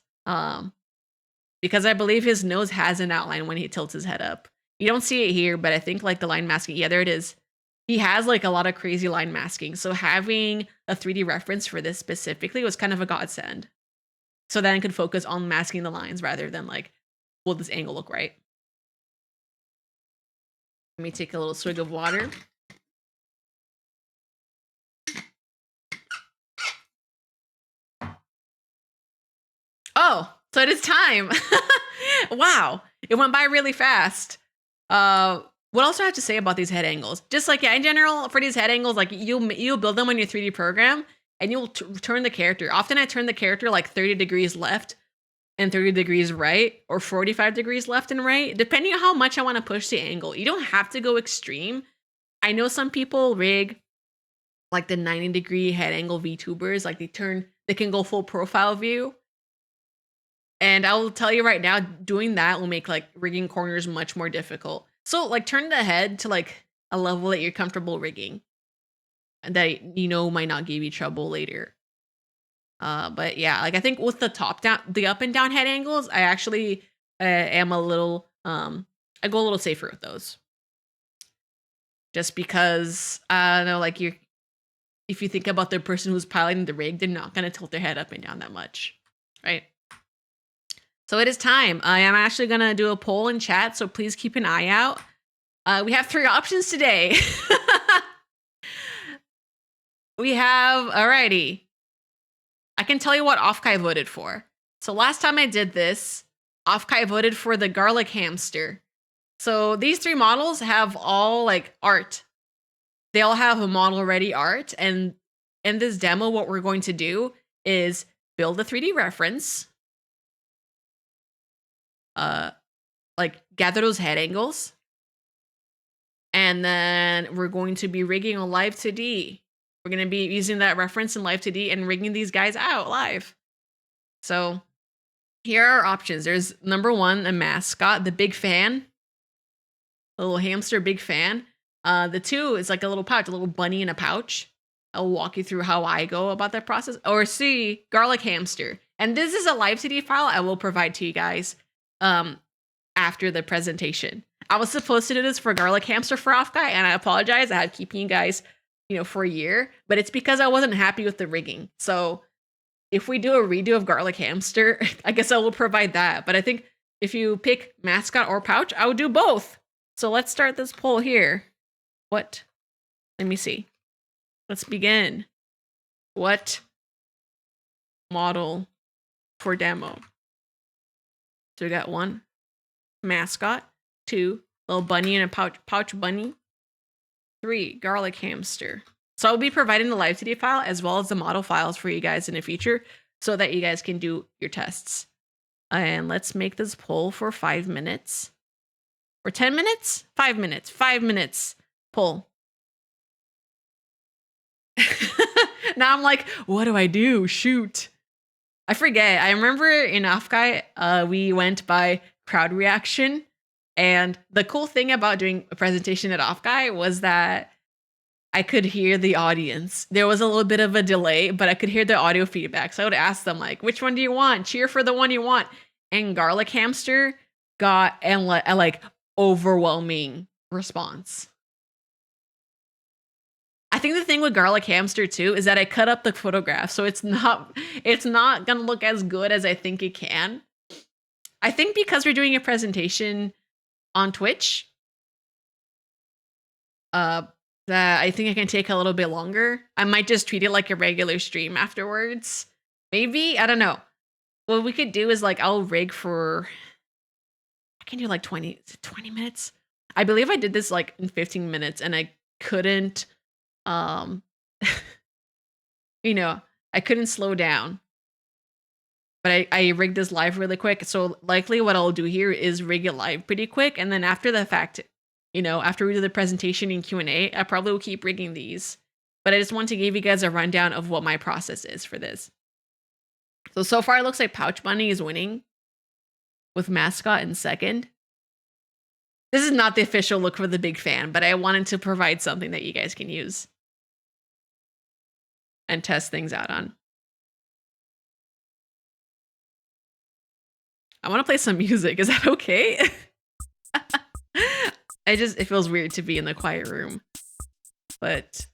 Because I believe his nose has an outline when he tilts his head up. You don't see it here, but I think like the line masking, yeah, there it is. He has like a lot of crazy line masking. So having a 3D reference for this specifically was kind of a godsend. So then I could focus on masking the lines rather than like, will this angle look right? Let me take a little swig of water. Oh, so it is time. Wow, it went by really fast. What else do I have to say about these head angles? Just like, yeah, in general, for these head angles, like you'll build them on your 3D program and you'll turn the character. Often I turn the character like 30 degrees left and 30 degrees right, or 45 degrees left and right, depending on how much I want to push the angle. You don't have to go extreme. I know some people rig like the 90-degree head angle VTubers, like they can go full profile view. And I will tell you right now, doing that will make like rigging corners much more difficult. So like turn the head to like a level that you're comfortable rigging and that might not give you trouble later. But yeah, like I think with the the up and down head angles, I actually am a little I go a little safer with those. Just because I don't know, like if you think about the person who's piloting the rig, they're not gonna tilt their head up and down that much, right? So it is time. I am actually going to do a poll in chat, so please keep an eye out. We have 3 options today. We have, alrighty. I can tell you what Offkai voted for. So last time I did this, Offkai voted for the garlic hamster. So these 3 models have all like art. They all have a model ready art. And in this demo, what we're going to do is build a 3D reference. Like gather those head angles. And then we're going to be rigging on Live2D. We're going to be using that reference in Live2D and rigging these guys out live. So here are our options. There's number 1, a mascot, the big fan. A little hamster, big fan. The 2 is like a little pouch, a little bunny in a pouch. I'll walk you through how I go about that process. Or C, garlic hamster. And this is a Live2D file I will provide to you guys after the presentation. I was supposed to do this for Garlic Hamster for Off Guy, and I apologize. I had keeping you guys, for a year, but it's because I wasn't happy with the rigging. So if we do a redo of Garlic Hamster, I guess I will provide that. But I think if you pick mascot or pouch, I would do both. So let's start this poll here. What? Let me see. Let's begin. What model for demo? So we got 1 mascot, 2 little bunny and a pouch bunny, 3 garlic hamster. So I'll be providing the LIVE2D file as well as the model files for you guys in the future so that you guys can do your tests. And let's make this poll for 5 minutes. Or 10 minutes? 5 minutes. 5 minutes. Poll. Now I'm like, what do I do? Shoot. I forget. I remember in Off Guy, we went by crowd reaction. And the cool thing about doing a presentation at Off Guy was that I could hear the audience. There was a little bit of a delay, but I could hear the audio feedback. So I would ask them, like, which one do you want? Cheer for the one you want. And Garlic Hamster got a like overwhelming response. I think the thing with Garlic Hamster too is that I cut up the photograph, so it's not gonna look as good as I think it can. I think because we're doing a presentation on Twitch, that I think it can take a little bit longer. I might just treat it like a regular stream afterwards. Maybe, I don't know. What we could do is like I'll rig for, I can do like 20 minutes. I believe I did this like in 15 minutes and I couldn't I couldn't slow down. But I rigged this live really quick. So likely what I'll do here is rig it live pretty quick. And then after the fact, after we do the presentation in Q&A, I probably will keep rigging these. But I just want to give you guys a rundown of what my process is for this. So far it looks like Pouch Bunny is winning with Mascot in second. This is not the official look for the big fan, but I wanted to provide something that you guys can use and test things out on. I want to play some music. Is that okay? It feels weird to be in the quiet room. But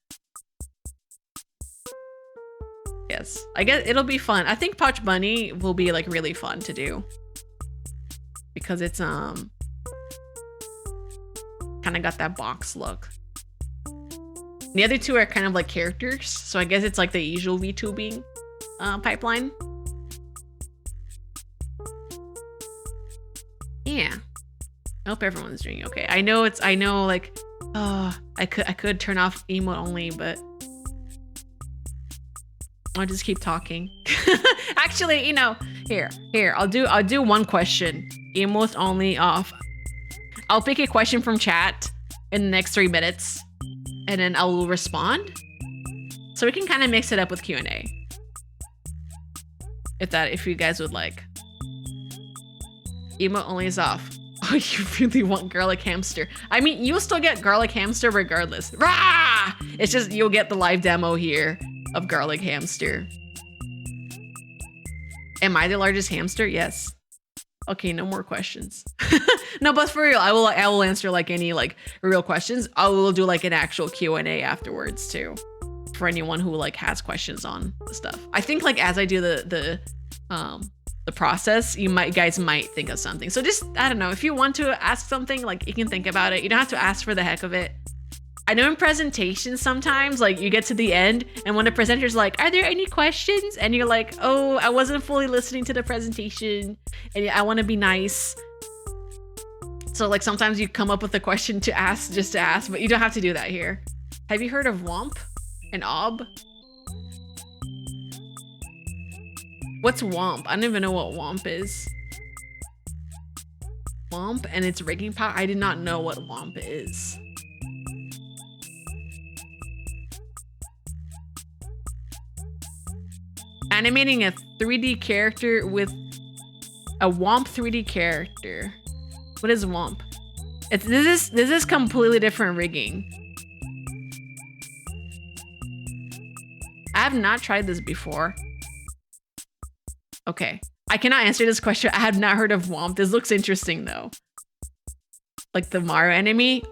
yes, I guess it'll be fun. I think Pouch Bunny will be like really fun to do because it's kind of got that box look. The other two are kind of like characters, so I guess it's like the usual VTubing pipeline. Yeah, I hope everyone's doing okay. I know like, I could turn off emote only, but I'll just keep talking. Actually, here, I'll do one question. Emote only off. I'll pick a question from chat in the next 3 minutes, and then I will respond. So we can kind of mix it up with Q&A. If you guys would like. Emote only is off. Oh, you really want Garlic Hamster? I mean, you'll still get Garlic Hamster regardless. Rah! It's just you'll get the live demo here of Garlic Hamster. Am I the largest hamster? Yes. Okay, no more questions. No, but for real, I will answer like any like real questions. I will do like an actual Q&A afterwards too, for anyone who like has questions on the stuff. I think like as I do the process, you guys might think of something. So just, I don't know, if you want to ask something, like you can think about it. You don't have to ask for the heck of it. I know in presentations sometimes like you get to the end and when the presenter's like, are there any questions? And you're like, oh, I wasn't fully listening to the presentation and I want to be nice. So like sometimes you come up with a question to ask just to ask, but you don't have to do that here. Have you heard of Womp and Ob? What's Womp? I don't even know what Womp is. Womp and its rigging power? I did not know what Womp is. Animating a 3D character with a Womp 3D character. What is Womp? This is completely different rigging. I have not tried this before. Okay, I cannot answer this question. I have not heard of Womp. This looks interesting though. like the Mario enemy.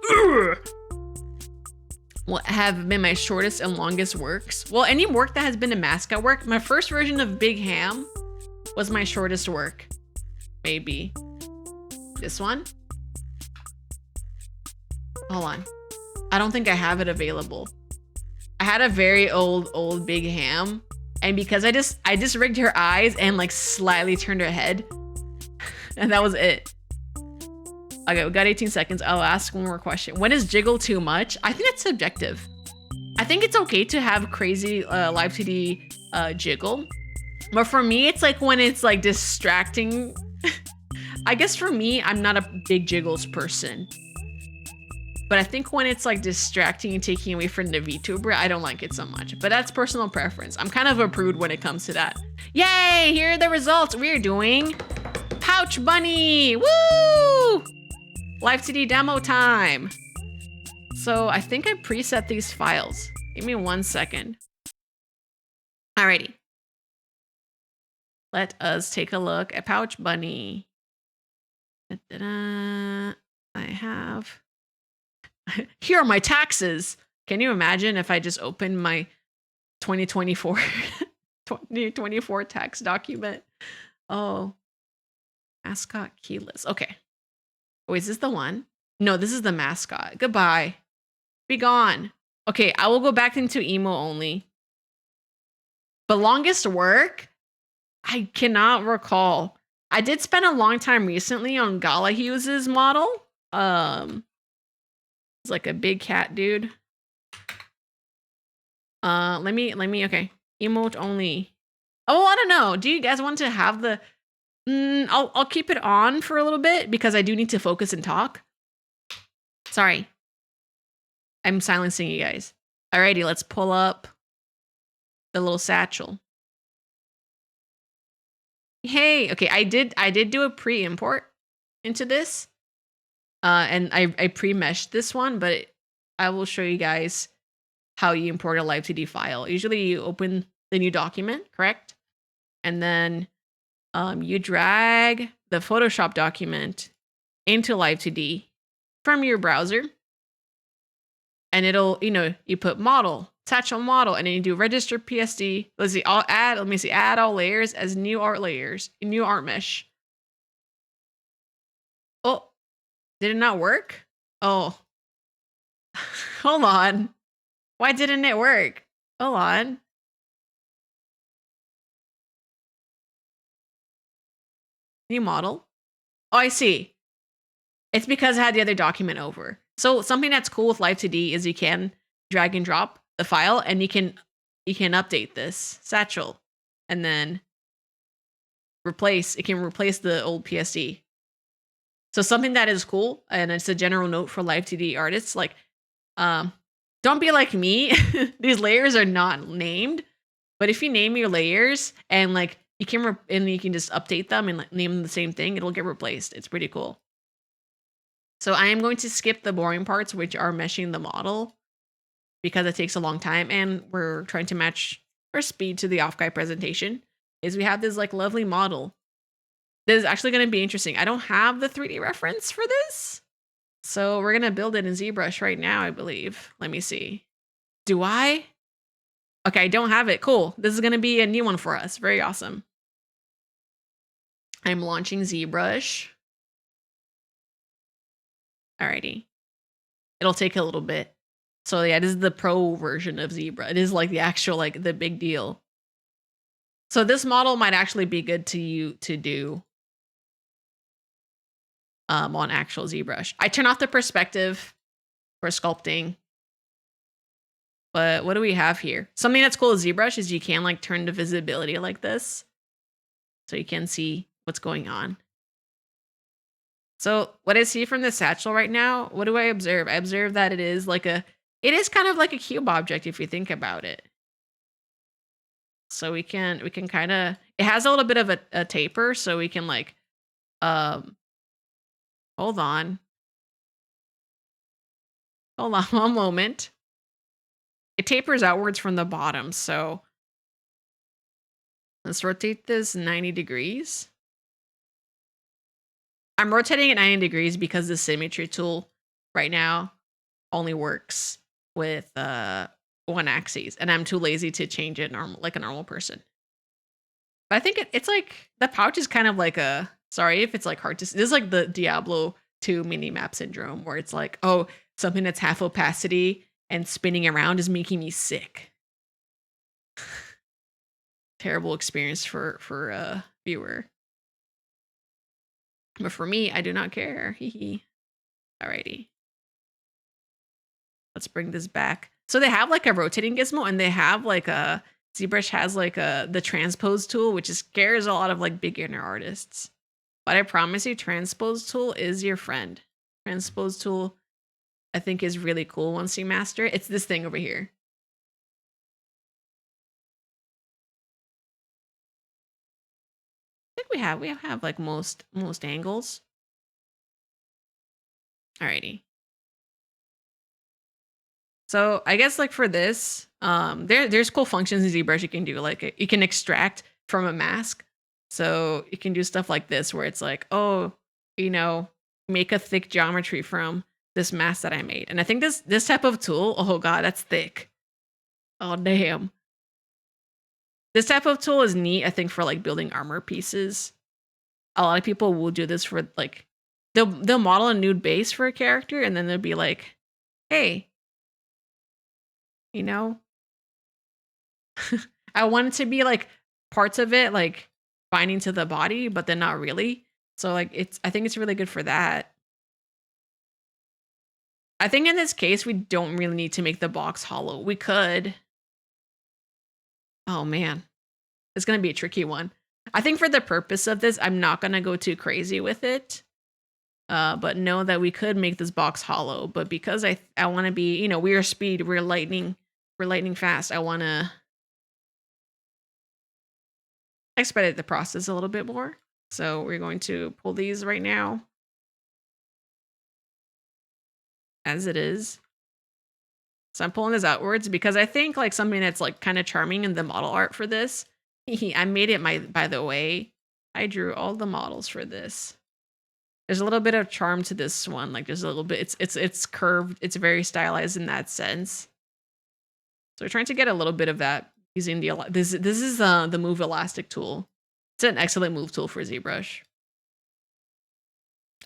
What have been my shortest and longest works? Well, any work that has been a mascot work. My first version of Big Ham was my shortest work. Maybe. This one? Hold on. I don't think I have it available. I had a very old Big Ham. And because I just rigged her eyes and like slightly turned her head. And that was it. Okay, we got 18 seconds. I'll ask one more question. When is jiggle too much? I think that's subjective. I think it's okay to have crazy LIVE2D jiggle. But for me, it's like when it's like distracting. I guess for me, I'm not a big jiggles person. But I think when it's like distracting and taking away from the VTuber, I don't like it so much. But that's personal preference. I'm kind of a prude when it comes to that. Yay, here are the results. We're doing Pouch Bunny. Woo! LIVE2D demo time. So I think I preset these files. Give me 1 second. Alrighty. Let us take a look at Pouch Bunny. Da-da-da. I have... Here are my taxes. Can you imagine if I just opened my 2024 2024 tax document? Oh. Mascot keyless. Okay. Oh, is this the one? No, this is the mascot. Goodbye. Be gone. Okay, I will go back into emo only. But longest work? I cannot recall. I did spend a long time recently on Gala Hughes's model. It's like a big cat dude. Let me, okay. Emote only. Oh, I don't know. Do you guys want to have the... I'll keep it on for a little bit because I do need to focus and talk. Sorry. I'm silencing you guys. Alrighty, let's pull up the little satchel. Hey, okay, I did do a pre-import into this. And I pre-meshed this one, but I will show you guys how you import a LIVE2D file. Usually you open the new document, correct? And then you drag the Photoshop document into LIVE2D from your browser. And it'll, you put model, satchel model, and then you do register PSD. Let's see, add all layers as new art layers, new art mesh. Oh, did it not work? Oh, hold on. Why didn't it work? Hold on. New model. Oh, I see. It's because I had the other document over. So something that's cool with LIVE2D is you can drag and drop the file and you can update this satchel and then it can replace the old PSD. So something that is cool, and it's a general note for LIVE2D artists, like, don't be like me. These layers are not named, but if you name your layers and like you can just update them and like, name them the same thing, it'll get replaced. It's pretty cool. So I am going to skip the boring parts, which are meshing the model, because it takes a long time, and we're trying to match our speed to the off-guy presentation. Is we have this like lovely model. This is actually going to be interesting. I don't have the 3D reference for this, so we're going to build it in ZBrush right now, I believe. Let me see. Do I? Okay, I don't have it. Cool. This is going to be a new one for us. Very awesome. I'm launching ZBrush. Alrighty. It'll take a little bit. So yeah, this is the pro version of ZBrush. It is like the actual, like the big deal. So this model might actually be good to do on actual ZBrush. I turn off the perspective for sculpting. But what do we have here? Something that's cool with ZBrush is you can like turn the visibility like this. So you can see what's going on. So what I see from the satchel right now, what do I observe? I observe that it is kind of like a cube object if you think about it. So we can kind of, it has a little bit of a taper, so we can like, hold on one moment. It tapers outwards from the bottom, so let's rotate this 90 degrees. I'm rotating at 90 degrees because the symmetry tool right now only works with one axis, and I'm too lazy to change it normal like a normal person. But I think it's like the pouch is kind of like a sorry if it's like hard to this is like the Diablo 2 mini map syndrome where it's like, oh, something that's half opacity and spinning around is making me sick. Terrible experience for a viewer. But for me, I do not care. Hee hee. Alrighty. Let's bring this back. So they have like a rotating gizmo and they have like a ZBrush has like a the transpose tool, which scares a lot of like beginner artists. But I promise you, transpose tool is your friend. Transpose tool, I think, is really cool once you master it. It's this thing over here. I think we have like most angles. Alrighty. So I guess like for this, there's cool functions in ZBrush you can do. Like you can extract from a mask. So you can do stuff like this where it's like, oh, you know, make a thick geometry from this mask that I made. And I think this type of tool, oh god, that's thick. Oh damn. This type of tool is neat, I think, for like building armor pieces. A lot of people will do this for like they'll model a nude base for a character and then they'll be like, hey, you know, I want it to be like parts of it like binding to the body, but then not really. So like I think it's really good for that. I think in this case we don't really need to make the box hollow. We could. Oh man. It's going to be a tricky one. I think for the purpose of this, I'm not going to go too crazy with it. But know that we could make this box hollow, but because I want to be, you know, we are speed, we're lightning fast. I want to expedite the process a little bit more. So we're going to pull these right now as it is. So I'm pulling this outwards because I think like something that's like kind of charming in the model art for this. I made it by the way, I drew all the models for this. There's a little bit of charm to this one. Like there's a little bit, it's curved. It's very stylized in that sense. So we're trying to get a little bit of that using this is the move elastic tool. It's an excellent move tool for ZBrush.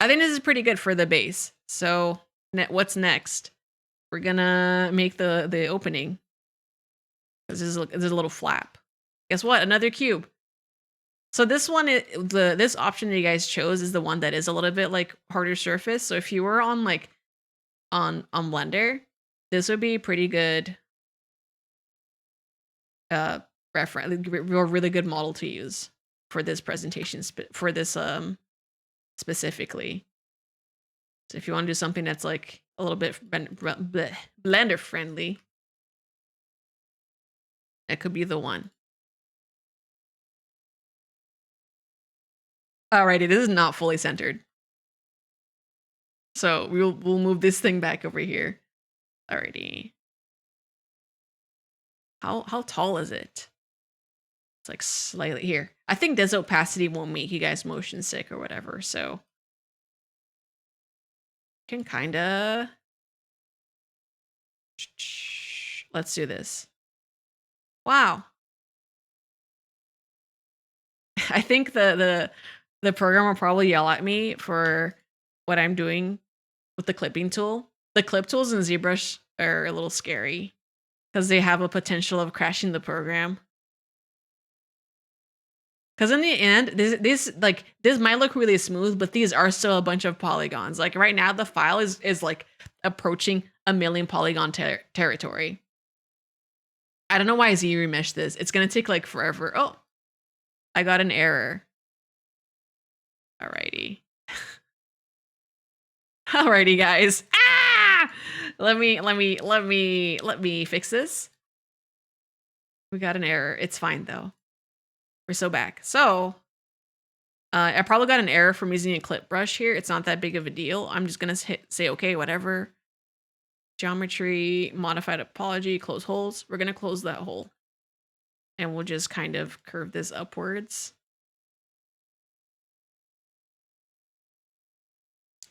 I think this is pretty good for the base. So what's next? We're gonna make the opening. This is there's a little flap. Guess what? Another cube. So this one, this option that you guys chose is the one that is a little bit like harder surface. So if you were on like on Blender, this would be pretty good reference, really good model to use for this presentation for this specifically. So if you want to do something that's like a little bit Blender friendly, that could be the one. Alrighty, this is not fully centered. So we'll move this thing back over here. Alrighty. How tall is it? It's like slightly here. I think this opacity won't make you guys motion sick or whatever, so can kinda let's do this. Wow. I think the program will probably yell at me for what I'm doing with the clipping tool. The clip tools in ZBrush are a little scary because they have a potential of crashing the program. Because in the end, this might look really smooth, but these are still a bunch of polygons. Like right now, the file is like approaching 1,000,000 polygon territory. I don't know why Z remeshed this. It's gonna take like forever. Oh, I got an error. Alrighty. Alrighty, guys. Ah! Let me fix this. We got an error. It's fine though. We're so back. So I probably got an error from using a clip brush here. It's not that big of a deal. I'm just gonna say okay, whatever. Geometry, modified topology, close holes. We're gonna close that hole. And we'll just kind of curve this upwards.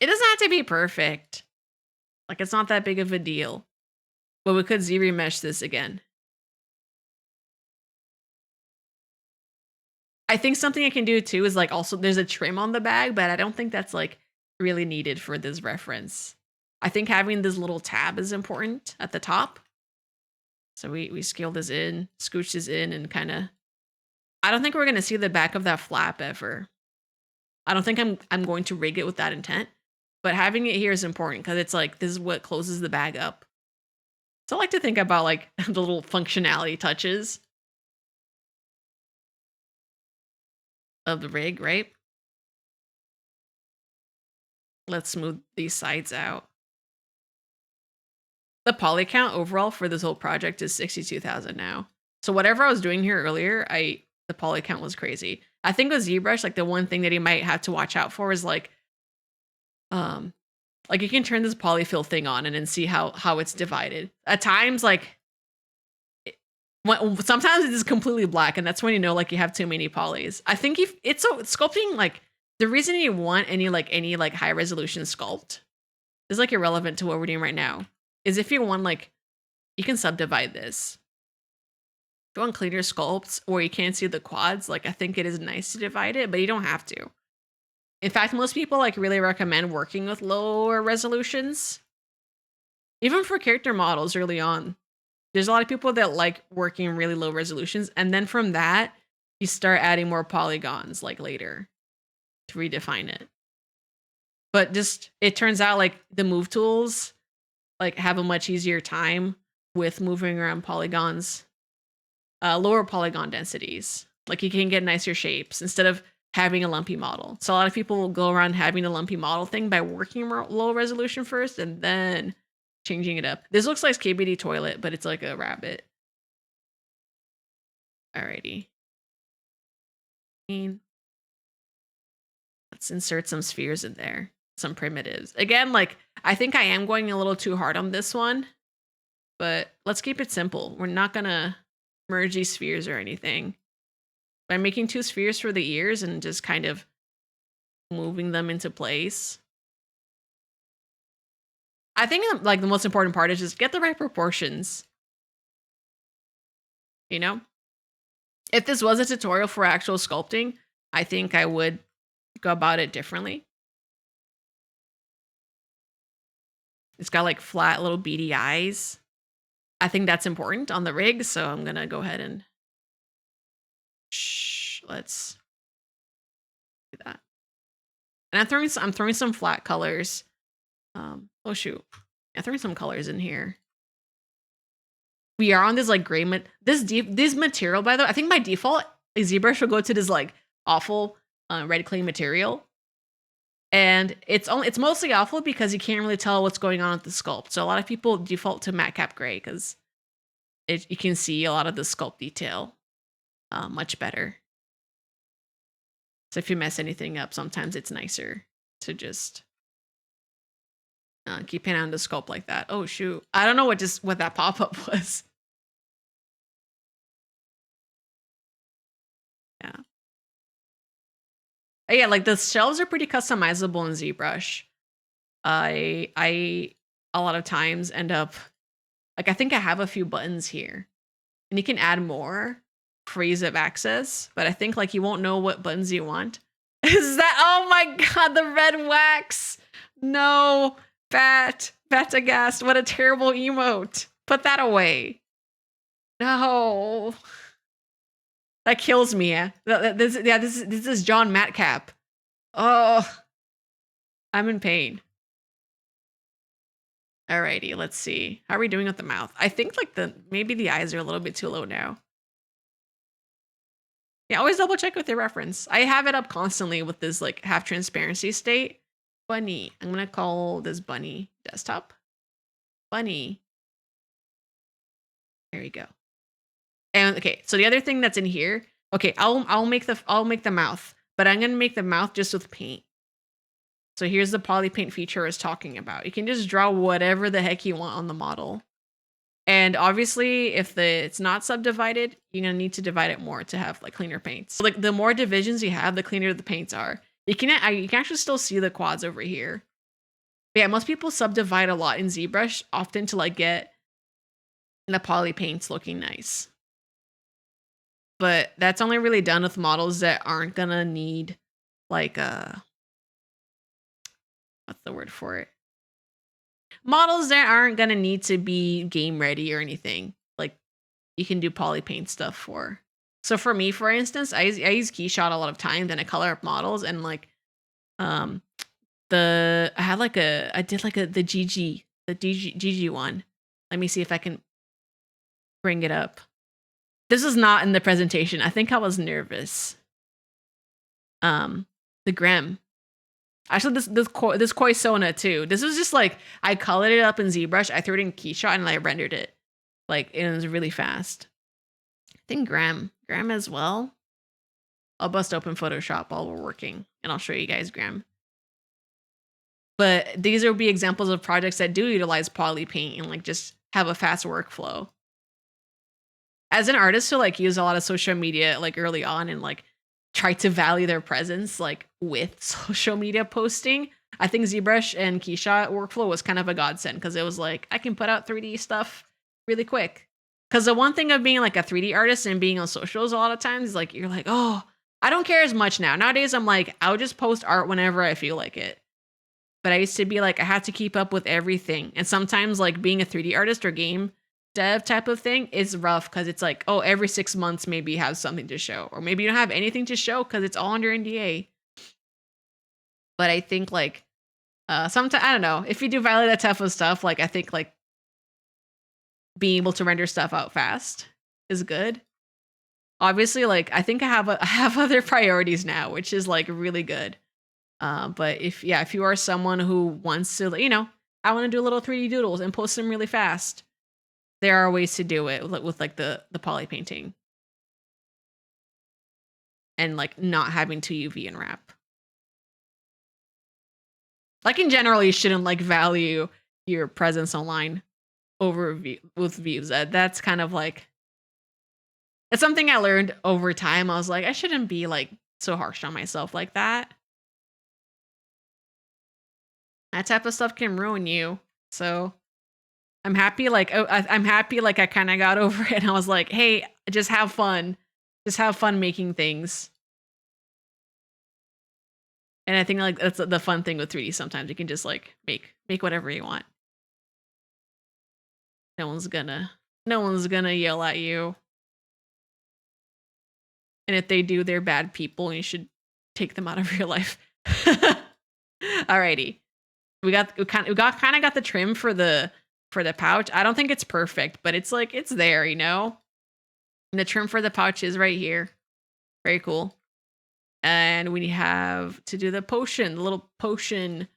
It doesn't have to be perfect. Like, it's not that big of a deal. But we could Z-remesh this again. I think something I can do too is like also there's a trim on the bag, but I don't think that's like really needed for this reference. I think having this little tab is important at the top. So we scale this in, scooch this in, and kind of. I don't think we're gonna see the back of that flap ever. I don't think I'm going to rig it with that intent, but having it here is important because it's like this is what closes the bag up. So I like to think about like the little functionality touches of the rig, right? Let's smooth these sides out. The poly count overall for this whole project is 62,000 now. So whatever I was doing here earlier, the poly count was crazy. I think with ZBrush, like the one thing that you might have to watch out for is like you can turn this polyfill thing on and then see how it's divided. At times, like sometimes it is completely black, and that's when you know like you have too many polys. I think if it's sculpting, like the reason you want any high resolution sculpt is like irrelevant to what we're doing right now. Is if you want like you can subdivide this. If you want cleaner sculpts or you can't see the quads, like I think it is nice to divide it, but you don't have to. In fact, most people like really recommend working with lower resolutions. Even for character models early on. There's a lot of people that like working really low resolutions, and then from that, you start adding more polygons like later to redefine it. But just it turns out like the move tools like have a much easier time with moving around polygons, lower polygon densities. Like you can get nicer shapes instead of having a lumpy model. So a lot of people will go around having a lumpy model thing by working low resolution first and then changing it up. This looks like KBD toilet, but it's like a rabbit. Alrighty. Let's insert some spheres in there. Some primitives. Again, like I think I am going a little too hard on this one, but let's keep it simple. We're not gonna merge these spheres or anything. By making 2 spheres for the ears and just kind of moving them into place. I think like the most important part is just get the right proportions. You know? If this was a tutorial for actual sculpting, I think I would go about it differently. It's got like flat little beady eyes. I think that's important on the rig, so I'm gonna go ahead and let's do that. And I'm throwing some flat colors. Oh shoot, I'm throwing some colors in here. We are on this like gray this material, by the way. I think by default, a ZBrush will go to this like awful red clay material. And it's mostly awful because you can't really tell what's going on with the sculpt. So a lot of people default to matte cap gray because you can see a lot of the sculpt detail much better. So if you mess anything up, sometimes it's nicer to just keep an eye on the sculpt like that. Oh shoot, I don't know what that pop-up was. Yeah. Yeah, like the shelves are pretty customizable in ZBrush. I a lot of times end up like I think I have a few buttons here, and you can add more for ease of access. But I think like you won't know what buttons you want. Is that? Oh my god, the red wax! No, Batagast. What a terrible emote. Put that away. No. That kills me. Yeah. This is John Matcap. Oh, I'm in pain. Alrighty, let's see. How are we doing with the mouth? I think like maybe the eyes are a little bit too low now. Yeah, always double check with your reference. I have it up constantly with this like half transparency state. Bunny. I'm gonna call this bunny desktop. Bunny. There we go. And okay, so the other thing that's in here, okay, I'll make the mouth, but I'm gonna make the mouth just with paint. So here's the poly paint feature I was talking about. You can just draw whatever the heck you want on the model. And obviously, if it's not subdivided, you're gonna need to divide it more to have like cleaner paints. So, like the more divisions you have, the cleaner the paints are. You can actually still see the quads over here. But yeah, most people subdivide a lot in ZBrush, often to like get the poly paints looking nice. But that's only really done with models that aren't gonna need like what's the word for it? Models that aren't gonna need to be game ready or anything. Like you can do poly paint stuff for. So for me, for instance, I use Keyshot a lot of times and I color up models and like um I did like the GG one. Let me see if I can bring it up. This is not in the presentation. I think I was nervous. The Grem. Actually, this Koisona too. This was just like I colored it up in ZBrush. I threw it in Keyshot and I rendered it. Like it was really fast. I think Grem as well. I'll bust open Photoshop while we're working, and I'll show you guys Grem. But these will be examples of projects that do utilize poly paint and like just have a fast workflow. As an artist who like use a lot of social media like early on and like try to value their presence like with social media posting, I think ZBrush and Keyshot workflow was kind of a godsend because it was like I can put out 3D stuff really quick. Because the one thing of being like a 3D artist and being on socials a lot of times is like you're like, oh, I don't care as much now. Nowadays I'm like, I'll just post art whenever I feel like it. But I used to be like, I had to keep up with everything. And sometimes like being a 3D artist or game dev type of thing is rough because it's like, oh, every 6 months maybe you have something to show. Or maybe you don't have anything to show because it's all under NDA. But I think like sometimes, I don't know, if you do value that type of stuff, like I think like being able to render stuff out fast is good. Obviously, like I think I have other priorities now, which is like really good. But if you are someone who wants to, I want to do little 3D doodles and post them really fast, there are ways to do it with like the poly painting and like not having to UV and wrap. Like in general, you shouldn't like value your presence online over with views. That's kind of like, it's something I learned over time. I was like, I shouldn't be like so harsh on myself like that. That type of stuff can ruin you. So I'm happy I'm happy like I kind of got over it and I was like, hey, just have fun. Just have fun making things. And I think like that's the fun thing with 3D sometimes. You can just like make whatever you want. No one's gonna yell at you. And if they do, they're bad people and you should take them out of your life. Alrighty. We kind of got the trim for the pouch. I don't think it's perfect, but it's like it's there, And the trim for the pouch is right here. Very cool. And we have to do the little potion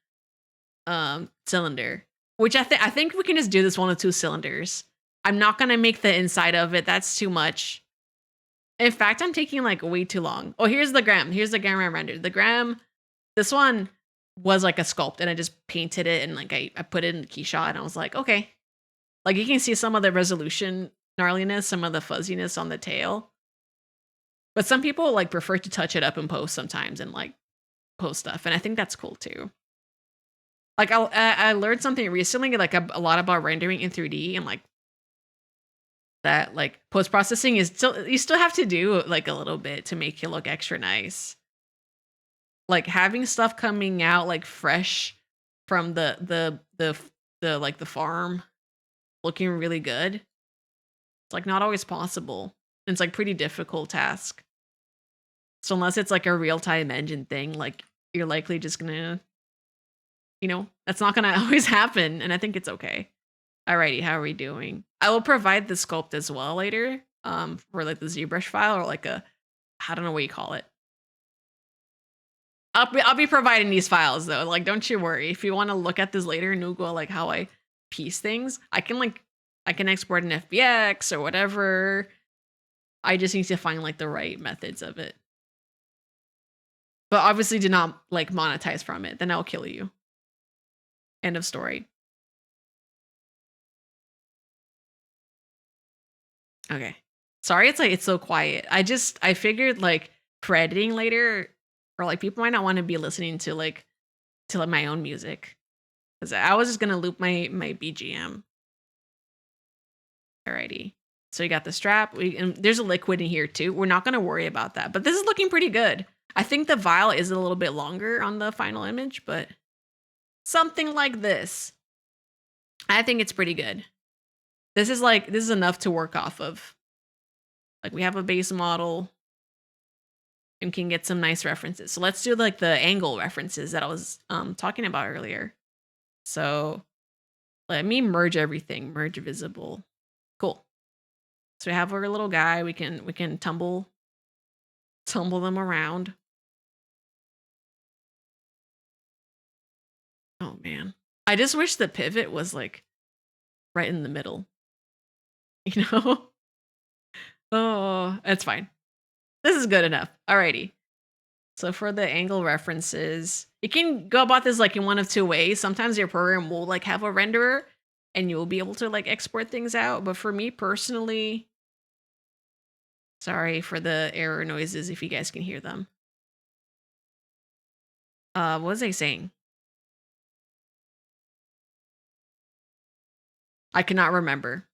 cylinder, which I think we can just do this one with 2 cylinders. I'm not gonna make the inside of it. That's too much. In fact, I'm taking like way too long. Oh, here's the Grem. Here's the Grem I rendered. The Grem, this one was like a sculpt and I just painted it and like I put it in the Keyshot and I was like, okay. Like you can see some of the resolution gnarliness, some of the fuzziness on the tail. But some people like prefer to touch it up in post sometimes and like post stuff. And I think that's cool too. Like I learned something recently, like a lot about rendering in 3D and like that like post processing is you still have to do like a little bit to make it look extra nice. Like having stuff coming out like fresh from the like the farm looking really good. It's like not always possible. It's like pretty difficult task. So unless it's like a real-time engine thing, like you're likely just gonna, that's not gonna always happen. And I think it's okay. Alrighty, how are we doing? I will provide the sculpt as well later, for like the ZBrush file or like I don't know what you call it. I'll be providing these files though. Like, don't you worry. If you want to look at this later and Google like how I piece things, I can export an FBX or whatever. I just need to find like the right methods of it. But obviously do not like monetize from it. Then I'll kill you. End of story. Okay. Sorry it's so quiet. I figured like for editing later or like people might not want to be listening to like my own music. Because I was just gonna loop my BGM. Alrighty. So you got the strap. And there's a liquid in here too. We're not gonna worry about that. But this is looking pretty good. I think the vial is a little bit longer on the final image, but something like this. I think it's pretty good. This is enough to work off of. Like we have a base model and can get some nice references. So let's do like the angle references that I was talking about earlier. So let me merge everything, merge visible. Cool. So we have our little guy. We can tumble them around. Oh man. I just wish the pivot was like right in the middle. You know? Oh, it's fine. This is good enough. Alrighty. So for the angle references, you can go about this like in one of two ways. Sometimes your program will like have a renderer and you'll be able to like export things out. But for me personally, sorry for the error noises if you guys can hear them. What was I saying? I cannot remember.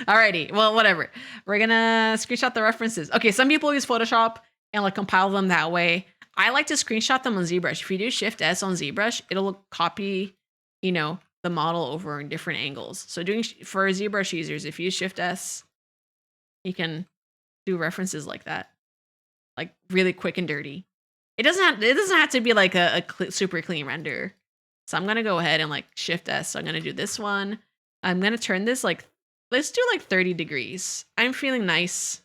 Alrighty, well, whatever. We're gonna screenshot the references. Okay, some people use Photoshop and like compile them that way. I like to screenshot them on ZBrush. If you do Shift S on ZBrush, it'll copy, you know, the model over in different angles. So for ZBrush users, if you use Shift S, you can do references like that, like really quick and dirty. It doesn't have to be like a super clean render. So I'm gonna go ahead and like Shift S. So I'm gonna do this one. I'm gonna turn this like, let's do like 30 degrees. I'm feeling nice.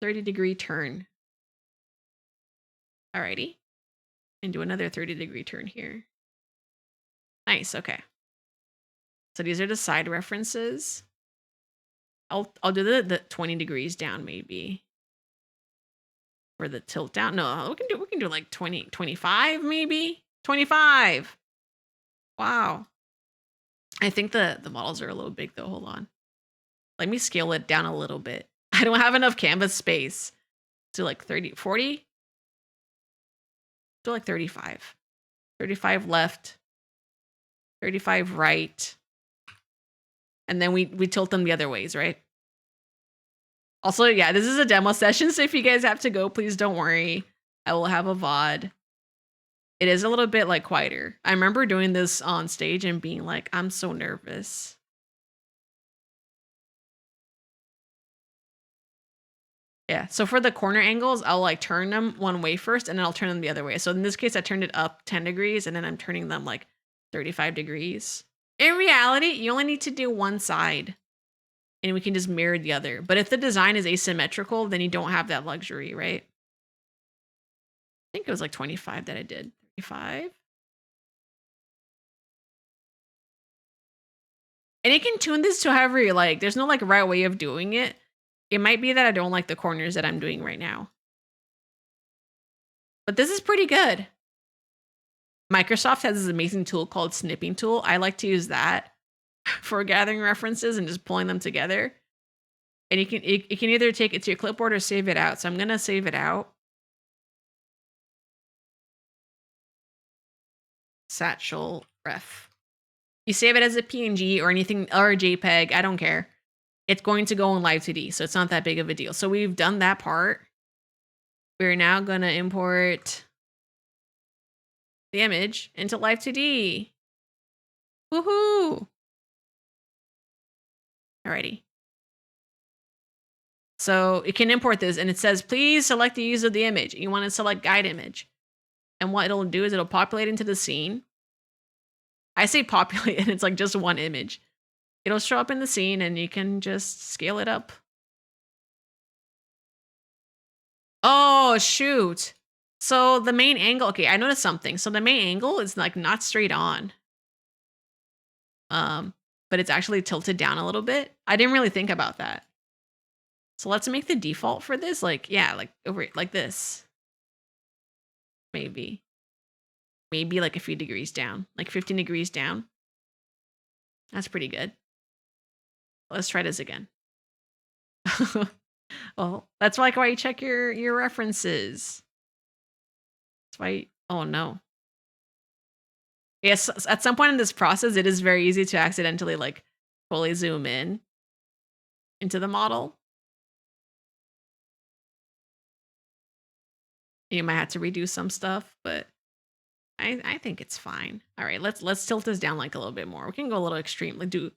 30-degree turn. Alrighty. And do another 30-degree turn here. Nice, okay. So these are the side references. I'll do the 20 degrees down maybe. Or the tilt down. No, we can do like 20, 25 maybe. 25. Wow. I think the models are a little big though. Hold on. Let me scale it down a little bit. I don't have enough canvas space to like 30, 40. To like 35. 35 left. 35 right. And then we tilt them the other ways, right? Also, yeah, this is a demo session, so if you guys have to go, please don't worry. I will have a VOD. It is a little bit like quieter. I remember doing this on stage and being like, I'm so nervous. Yeah, so for the corner angles, I'll like turn them one way first and then I'll turn them the other way. So in this case, I turned it up 10 degrees and then I'm turning them like 35 degrees. In reality, you only need to do one side and we can just mirror the other. But if the design is asymmetrical, then you don't have that luxury, right? I think it was like 25 that I did. 35. And you can tune this to however you like. There's no like right way of doing it. It might be that I don't like the corners that I'm doing right now. But this is pretty good. Microsoft has this amazing tool called Snipping Tool. I like to use that for gathering references and just pulling them together. And you can either take it to your clipboard or save it out. So I'm going to save it out. Satchel ref. You save it as a PNG or anything or a JPEG. I don't care. It's going to go in Live2D, so it's not that big of a deal. So we've done that part. We're now going to import the image into Live2D. Woohoo! Alrighty. So you can import this and it says, please select the use of the image. You want to select guide image. And what it'll do is it'll populate into the scene. I say populate and it's like just one image. It'll show up in the scene and you can just scale it up. Oh, shoot. So the main angle, okay, I noticed something. So the main angle is like not straight on. But it's actually tilted down a little bit. I didn't really think about that. So let's make the default for this, like, yeah, like over like this. Maybe like a few degrees down, like 15 degrees down. That's pretty good. Let's try this again. Well, that's like why you check your references. That's Oh no. Yes, at some point in this process, it is very easy to accidentally like fully zoom in into the model. You might have to redo some stuff, but I think it's fine. All right, let's tilt this down like a little bit more. We can go a little extreme, like do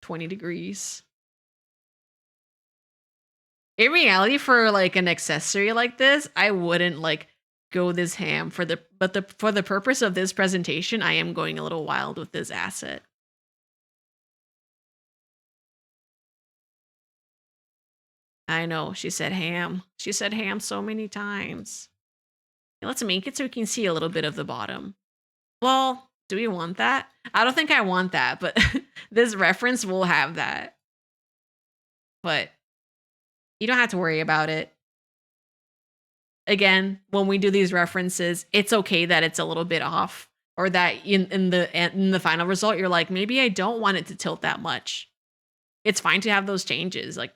20 degrees. In reality, for like an accessory like this, I wouldn't like go this ham for the purpose of this presentation, I am going a little wild with this asset. I know, she said ham. She said ham so many times. Let's make it so we can see a little bit of the bottom. Well, do we want that? I don't think I want that, but this reference will have that. But you don't have to worry about it. Again, when we do these references, it's okay that it's a little bit off or that in the final result you're like, maybe I don't want it to tilt that much. It's fine to have those changes. Like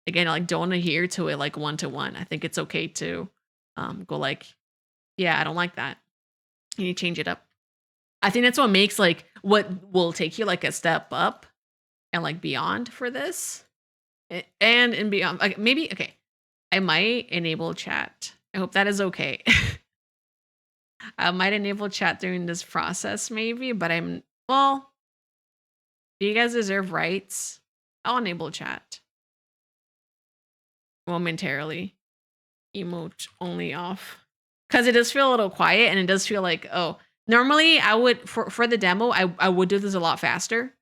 again, like don't adhere to it like 1-to-1. I think it's okay to go like, yeah, I don't like that. And you change it up. I think that's what makes like what will take you like a step up and like beyond for this. And beyond. Like maybe okay. I might enable chat. I hope that is okay. I might enable chat during this process maybe, but well, do you guys deserve rights? I'll enable chat momentarily. Emote only off. Because it does feel a little quiet and it does feel like, oh, normally I would, for the demo, I would do this a lot faster.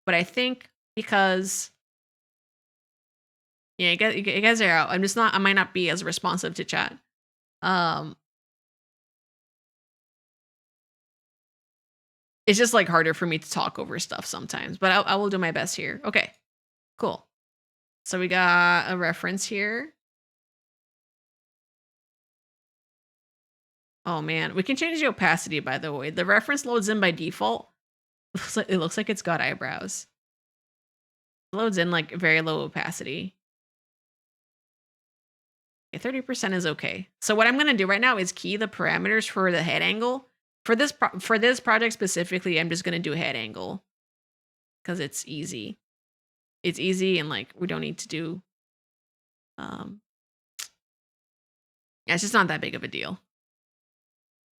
But I think because, yeah, you guys are out. I might not be as responsive to chat. It's just like harder for me to talk over stuff sometimes, but I will do my best here. Okay, cool. So we got a reference here. Oh man, we can change the opacity, by the way. The reference loads in by default. It looks like it's got eyebrows. It loads in like very low opacity. Okay, 30% is okay. So what I'm gonna do right now is key the parameters for the head angle. For this project specifically, I'm just gonna do head angle because it's easy. It's easy and like we don't need to do. Yeah, it's just not that big of a deal.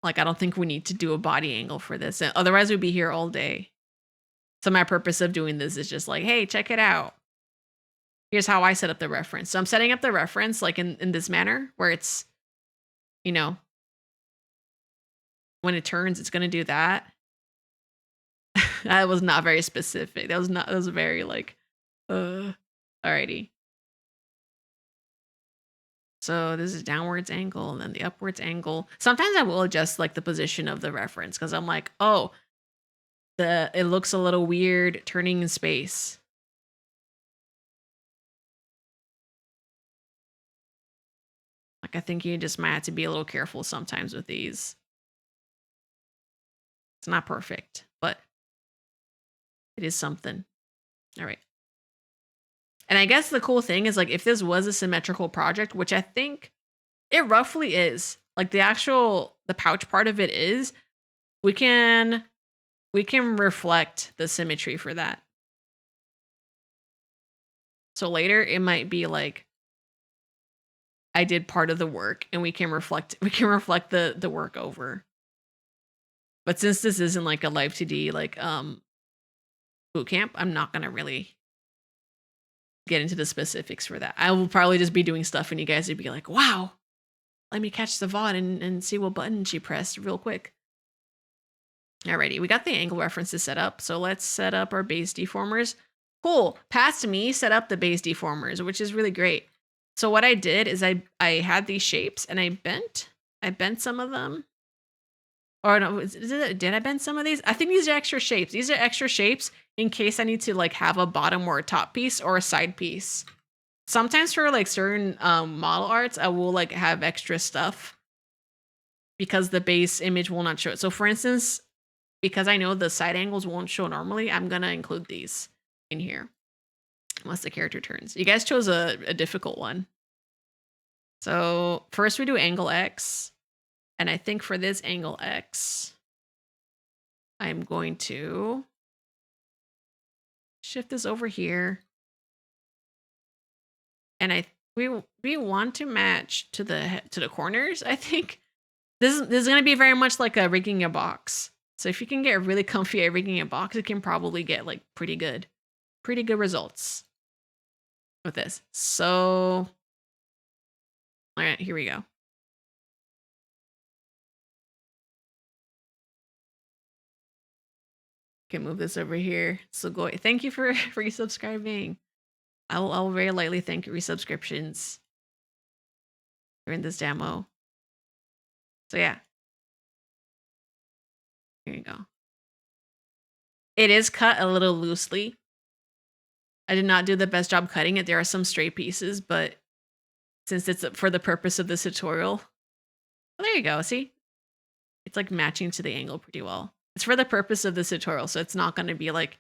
Like I don't think we need to do a body angle for this. Otherwise, we'd be here all day. So my purpose of doing this is just like, hey, check it out. Here's how I set up the reference. So I'm setting up the reference like in this manner where it's, you know, when it turns, it's going to do that. That was not very specific. That was very like, alrighty. So this is downwards angle and then the upwards angle. Sometimes I will adjust like the position of the reference because I'm like, oh, it looks a little weird turning in space. Like I think you just might have to be a little careful sometimes with these. It's not perfect, but it is something. All right. And I guess the cool thing is like if this was a symmetrical project, which I think it roughly is, like the pouch part of it is, we can reflect the symmetry for that. So later it might be like I did part of the work and we can reflect the work over. But since this isn't like a LIVE2D like boot camp, I'm not gonna really get into the specifics for that. I will probably just be doing stuff and you guys would be like, wow, let me catch the VOD and see what button she pressed real quick. Alrighty, we got the angle references set up. So let's set up our base deformers. Cool, past me set up the base deformers, which is really great. So what I did is I had these shapes and I bent some of them. Or no, did I bend some of these? I think these are extra shapes. These are extra shapes in case I need to like have a bottom or a top piece or a side piece. Sometimes for like certain model arts, I will like have extra stuff because the base image will not show it. So for instance, because I know the side angles won't show normally, I'm gonna include these in here. Unless the character turns. You guys chose a difficult one. So first we do angle X. And I think for this angle X, I'm going to shift this over here. And we want to match to the corners. I think this is going to be very much like a rigging a box. So if you can get really comfy at rigging a box, you can probably get like pretty good results with this. So, all right, here we go. Can move this over here. So go. Thank you for resubscribing. I'll very lightly thank you resubscriptions during this demo. So yeah, here you go. It is cut a little loosely. I did not do the best job cutting it. There are some stray pieces, but since it's for the purpose of this tutorial, well, there you go. See, it's like matching to the angle pretty well. It's for the purpose of this tutorial, so it's not going to be like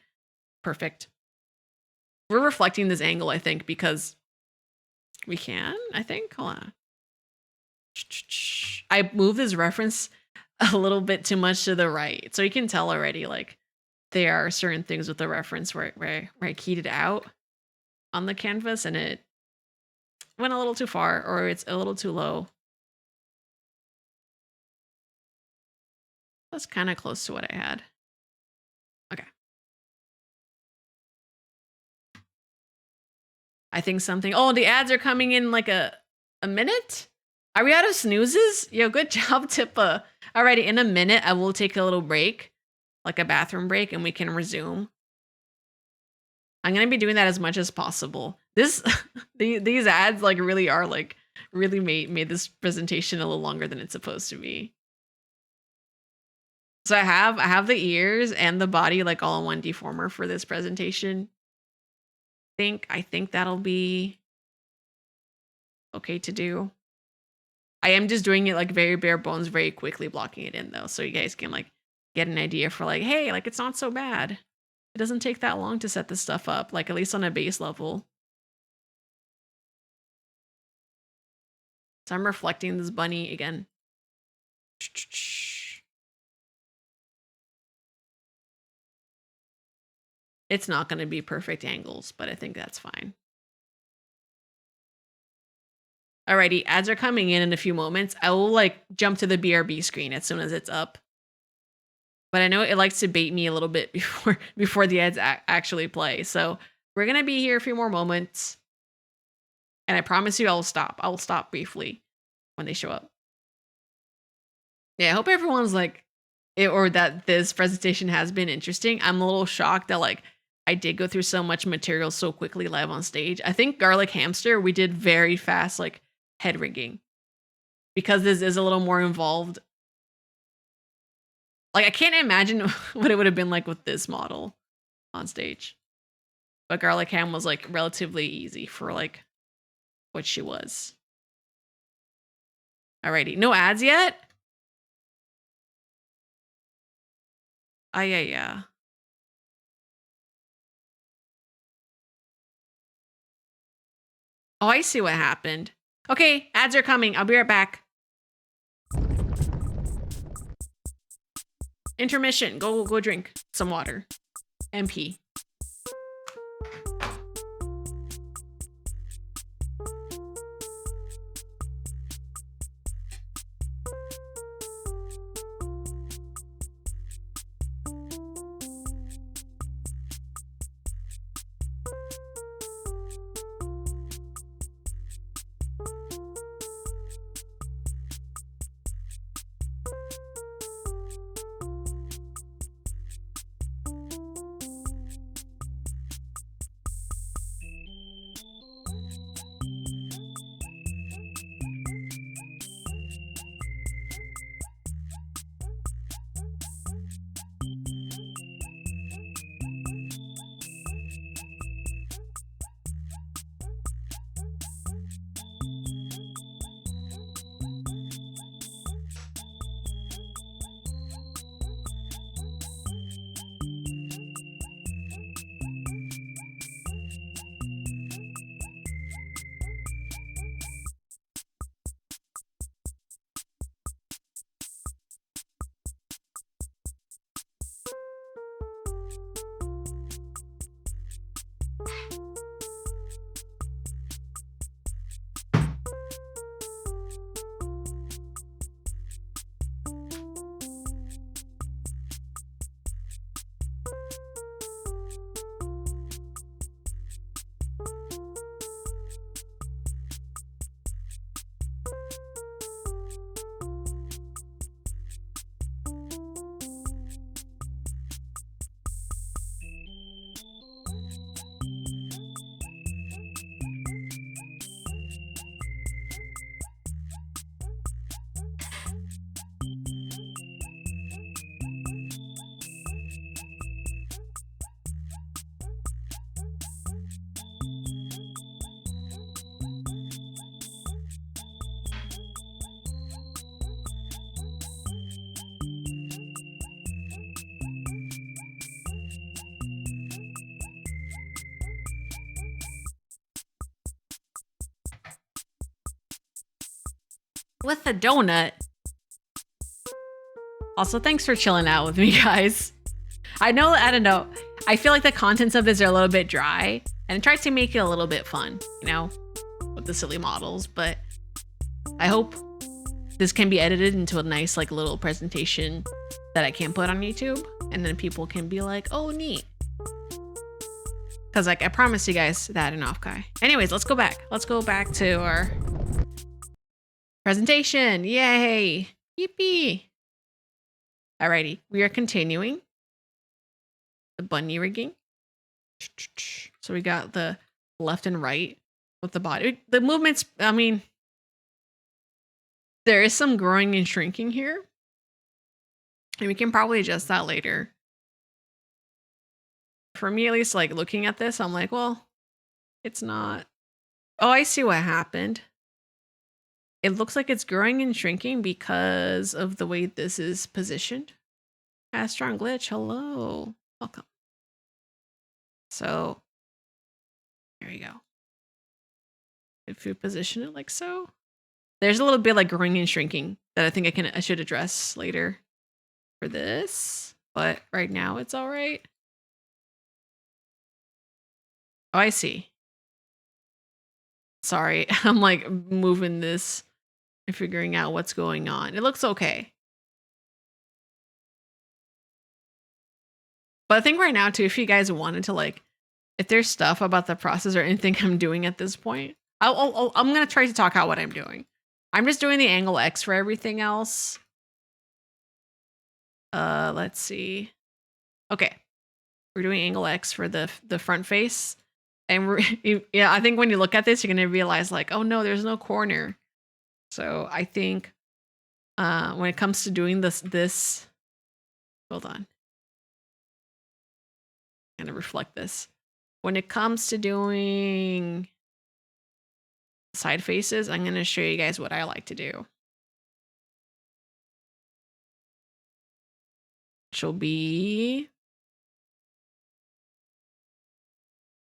perfect. We're reflecting this angle, I think, because we can, I think. Hold on. I moved this reference a little bit too much to the right. So you can tell already, like, there are certain things with the reference where I keyed it out on the canvas and it went a little too far, or it's a little too low. That's kind of close to what I had. Okay. I think something. Oh, the ads are coming in like a minute? Are we out of snoozes? Yo, good job, Tippa. Alrighty, in a minute, I will take a little break, like a bathroom break, and we can resume. I'm gonna be doing that as much as possible. These ads like really are like really made this presentation a little longer than it's supposed to be. So I have the ears and the body like all in one deformer for this presentation. I think that'll be okay to do. I am just doing it like very bare bones, very quickly blocking it in though, so you guys can like get an idea for like, hey, like it's not so bad. It doesn't take that long to set this stuff up, like at least on a base level. So I'm reflecting this bunny again. It's not going to be perfect angles, but I think that's fine. Alrighty, ads are coming in a few moments. I will like jump to the BRB screen as soon as it's up. But I know it likes to bait me a little bit before the ads actually play. So we're going to be here a few more moments. And I promise you I'll stop. I'll stop briefly when they show up. Yeah, I hope everyone's like, or that this presentation has been interesting. I'm a little shocked that like I did go through so much material so quickly live on stage. I think Garlic Hamster, we did very fast like head rigging because this is a little more involved. Like I can't imagine what it would have been like with this model on stage. But Garlic Ham was like relatively easy for like what she was. Alrighty, no ads yet? Yeah. Oh, I see what happened. Okay, ads are coming. I'll be right back. Intermission. Go drink some water. MP. with a donut. Also, thanks for chilling out with me, guys. I know, I don't know. I feel like the contents of this are a little bit dry, and I tried to make it a little bit fun, you know, with the silly models, but I hope this can be edited into a nice, like, little presentation that I can put on YouTube, and then people can be like, oh, neat. Because, like, I promised you guys that in Offkai. Anyways, let's go back. Let's go back to our presentation. Yay. Yippee. Alrighty. We are continuing the bunny rigging. So we got the left and right with the body. The movements, I mean, there is some growing and shrinking here. And we can probably adjust that later. For me, at least, like, looking at this, I'm like, well, it's not. Oh, I see what happened. It looks like it's growing and shrinking because of the way this is positioned. Strong glitch, hello. Welcome. So, there you go. If you position it like so. There's a little bit like growing and shrinking that I think I should address later for this. But right now it's all right. Oh, I see. Sorry, I'm like moving this and figuring out what's going on. It looks okay. But I think right now too, if you guys wanted to, like, if there's stuff about the process or anything I'm doing at this point, I'm going to try to talk out what I'm doing. I'm just doing the angle X for everything else. Let's see. Okay. We're doing angle X for the front face. And yeah, I think when you look at this, you're going to realize, like, oh no, there's no corner. So I think when it comes to doing this, hold on. I'm going to reflect this. When it comes to doing side faces, I'm going to show you guys what I like to do. Which will be,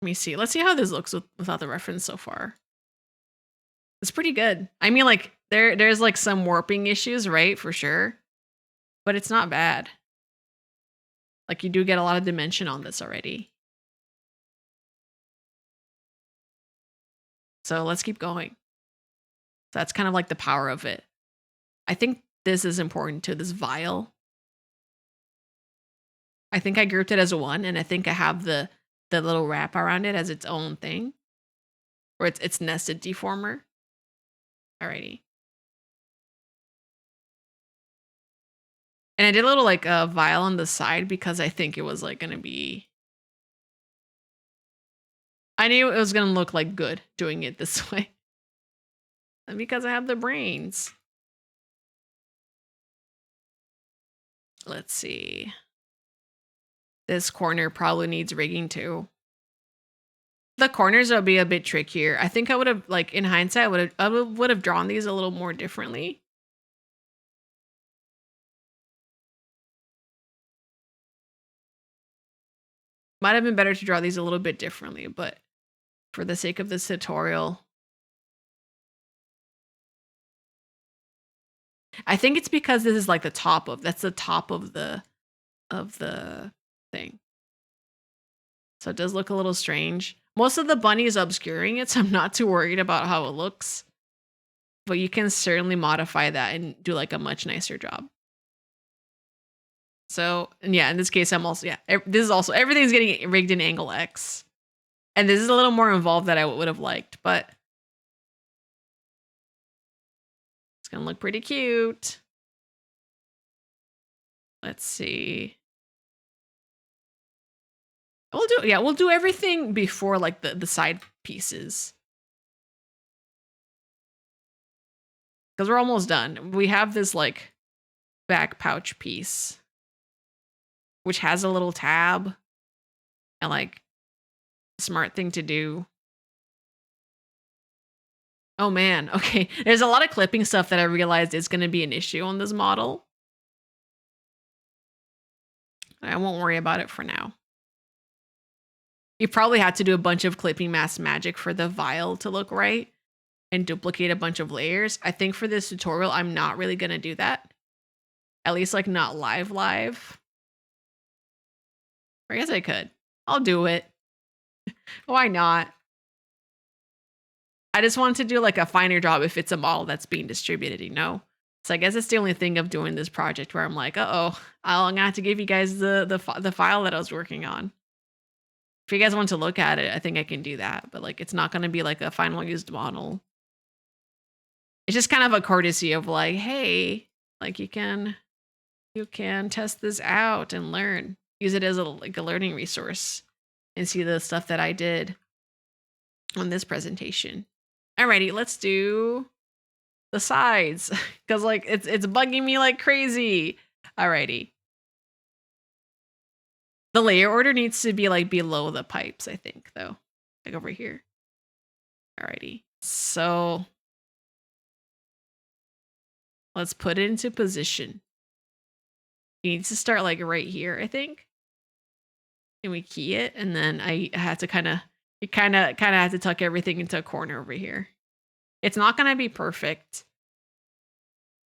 let me see. Let's see how this looks without the reference so far. It's pretty good. I mean, like, there's like some warping issues, right? For sure. But it's not bad. Like, you do get a lot of dimension on this already. So let's keep going. So that's kind of like the power of it. I think this is important to this vial. I think I grouped it as a 1, and I think I have the little wrap around it as its own thing. Or it's nested deformer. Alrighty. And I did a little, like, a vial on the side because I think it was, like, going to be... I knew it was going to look, like, good doing it this way. And because I have the brains. Let's see. This corner probably needs rigging too. The corners will be a bit trickier. I think I would have, like, in hindsight, I would have drawn these a little more differently. Might have been better to draw these a little bit differently, but for the sake of this tutorial, I think it's because this is like the top of the thing. So it does look a little strange. Most of the bunny is obscuring it, so I'm not too worried about how it looks. But you can certainly modify that and do, like, a much nicer job. So, and yeah, in this case, I'm also, yeah, this is also, everything's getting rigged in angle X. And this is a little more involved than I would have liked, but it's going to look pretty cute. Let's see. We'll do everything before, like, the side pieces. Because we're almost done. We have this, like, back pouch piece, which has a little tab and, like, smart thing to do. Oh man, okay. There's a lot of clipping stuff that I realized is going to be an issue on this model. I won't worry about it for now. You probably had to do a bunch of clipping mask magic for the vial to look right. and duplicate a bunch of layers. I think for this tutorial, I'm not really going to do that. At least like not live. Or I guess I could. I'll do it. Why not? I just want to do like a finer job if it's a model that's being distributed, you know? So I guess it's the only thing of doing this project where I'm like, uh-oh, I'm gonna have to give you guys the file that I was working on. If you guys want to look at it, I think I can do that. But like, it's not gonna be like a final used model. It's just kind of a courtesy of like, hey, like you can test this out and learn. Use it as a learning resource and see the stuff that I did on this presentation. Alrighty, let's do the sides because like it's bugging me like crazy. Alrighty. The layer order needs to be like below the pipes, I think, though. Like over here. Alrighty. So let's put it into position. It needs to start like right here, I think. And we key it, and then I had to kind of have to tuck everything into a corner over here. It's not gonna be perfect,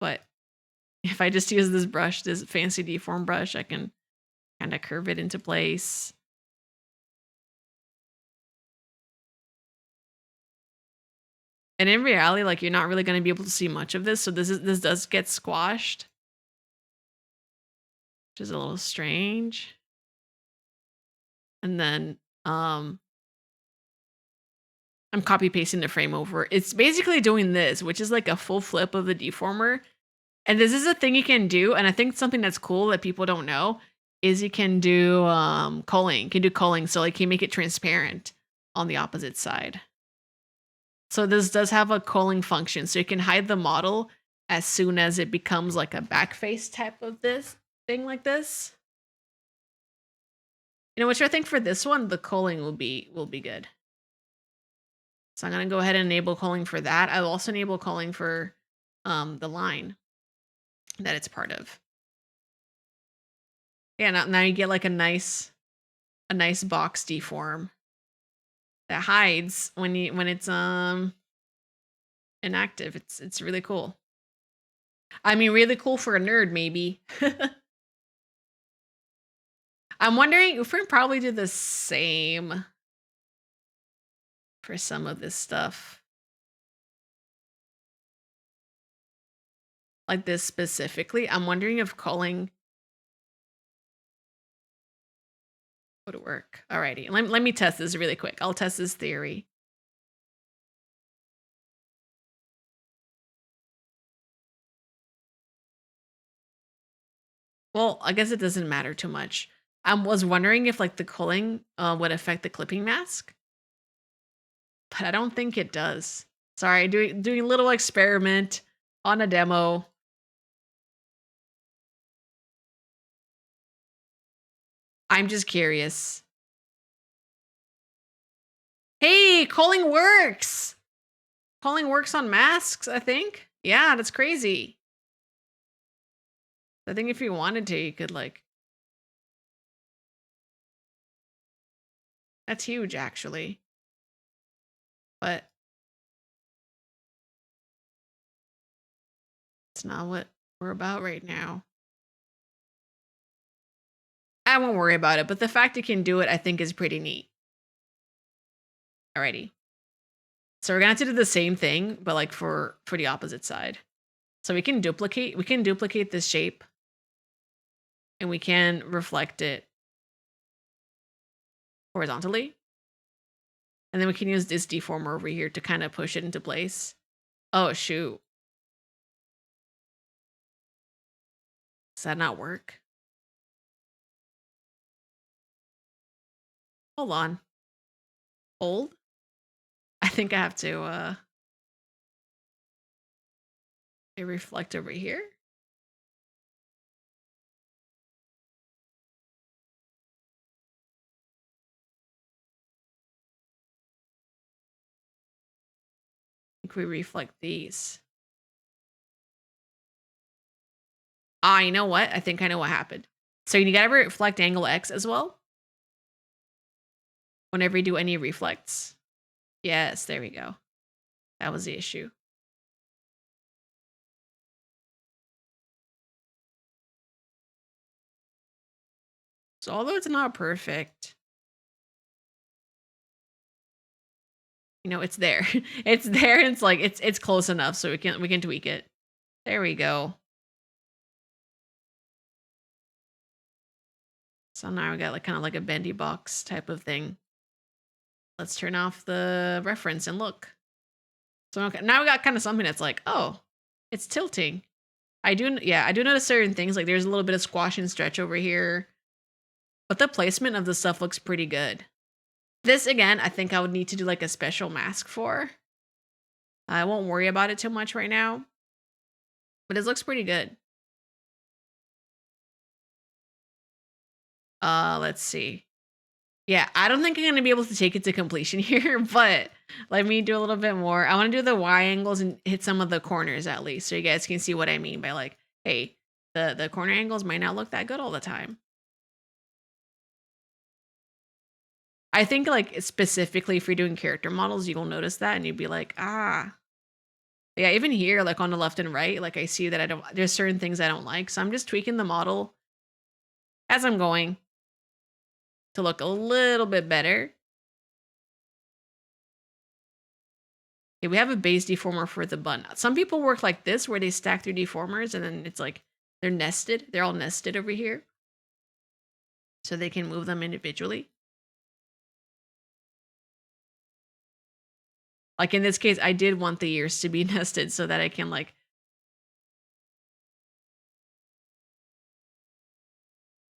but if I just use this brush, this fancy deform brush, I can kind of curve it into place. And in reality, like you're not really going to be able to see much of this, so this does get squashed, which is a little strange. And then I'm copy pasting the frame over. It's basically doing this, which is like a full flip of the deformer. And this is a thing you can do, and I think something that's cool that people don't know is you can do culling. You can do culling, so like you make it transparent on the opposite side. So this does have a culling function, so you can hide the model as soon as it becomes like a back face type of this thing like this. You know, which I think for this one, the culling will be good. So I'm gonna go ahead and enable culling for that. I'll also enable culling for the line that it's part of. Yeah, now you get like a nice box deform that hides when it's inactive. It's really cool. I mean, really cool for a nerd, maybe. I'm wondering if we probably do the same for some of this stuff. Like this specifically. I'm wondering if culling would work. Alrighty, let me test this really quick. I'll test this theory. Well, I guess it doesn't matter too much. I was wondering if like the culling would affect the clipping mask, but I don't think it does. Sorry, doing a little experiment on a demo. I'm just curious. Hey, culling works! Culling works on masks, I think. Yeah, that's crazy. I think if you wanted to, you could like... That's huge, actually. But... it's not what we're about right now. I won't worry about it, but the fact you can do it, I think, is pretty neat. Alrighty. So we're gonna have to do the same thing, but like for the opposite side. So we can duplicate this shape, and we can reflect it horizontally. And then we can use this deformer over here to kind of push it into place. Oh, shoot. Does that not work? Hold on. Hold? I think I have to reflect over here. I think we reflect these. Ah, you know what? I think I know what happened. So you gotta reflect angle X as well. Whenever you do any reflects. Yes, there we go. That was the issue. So although it's not perfect, you know, it's there. It's there and it's like it's close enough so we can tweak it. There we go. So now we got like kind of like a bendy box type of thing. Let's turn off the reference and look. So okay, now we got kind of something that's like, oh, it's tilting. I do notice certain things, like there's a little bit of squash and stretch over here, but the placement of the stuff looks pretty good. This again, I think I would need to do like a special mask for. I won't worry about it too much right now, but it looks pretty good. Let's see. Yeah, I don't think I'm gonna be able to take it to completion here, but let me do a little bit more. I want to do the Y angles and hit some of the corners at least, so you guys can see what I mean by like, hey, the corner angles might not look that good all the time. I think like specifically if you're doing character models, you will notice that and you'd be like, ah, yeah. Even here, like on the left and right, like I see that I don't. There's certain things I don't like, so I'm just tweaking the model as I'm going to look a little bit better. Okay, we have a base deformer for the bun. Some people work like this where they stack through deformers and then it's like they're nested. They're all nested over here. So they can move them individually. Like in this case, I did want the ears to be nested so that I can like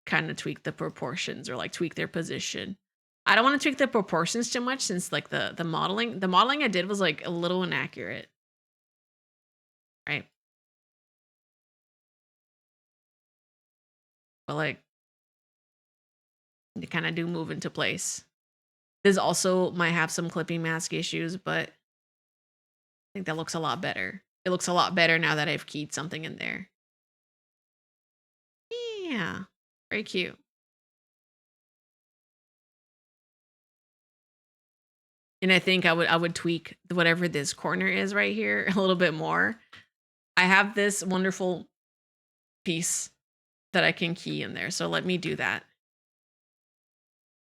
kind of tweak the proportions or like tweak their position. I don't want to tweak the proportions too much since like the modeling I did was like a little inaccurate. Right. But like they kind of do move into place. This also might have some clipping mask issues, but I think that looks a lot better. It looks a lot better now that I've keyed something in there. Yeah, very cute. And I think I would tweak whatever this corner is right here a little bit more. I have this wonderful piece that I can key in there. So let me do that.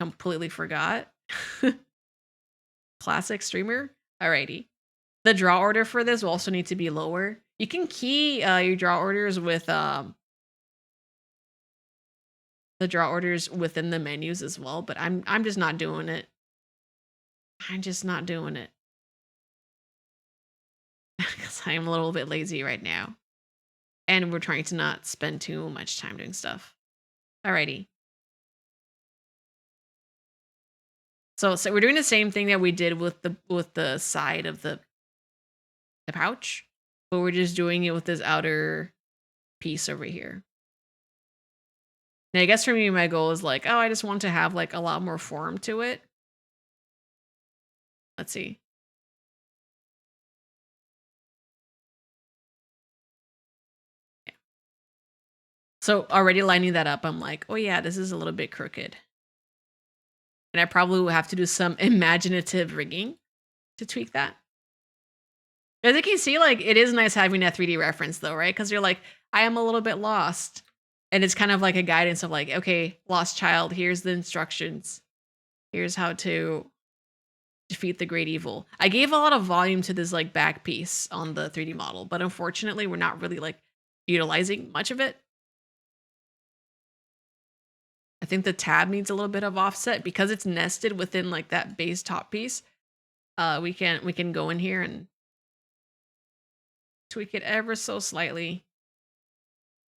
Completely forgot. Classic streamer. Alrighty. The draw order for this will also need to be lower. You can key your draw orders with the draw orders within the menus as well, but I'm just not doing it. I'm just not doing it because I'm a little bit lazy right now, and we're trying to not spend too much time doing stuff. Alrighty. So we're doing the same thing that we did with the side of the pouch, but we're just doing it with this outer piece over here. Now, I guess for me, my goal is like, oh, I just want to have like a lot more form to it. Let's see. Yeah. So already lining that up, I'm like, oh yeah, this is a little bit crooked. And I probably will have to do some imaginative rigging to tweak that. As you can see, like it is nice having that 3D reference though, right? Because you're like, I am a little bit lost. And it's kind of like a guidance of like, okay, lost child, here's the instructions. Here's how to defeat the great evil. I gave a lot of volume to this like back piece on the 3D model, but unfortunately we're not really like utilizing much of it. I think the tab needs a little bit of offset because it's nested within like that base top piece. We can go in here and tweak it ever so slightly.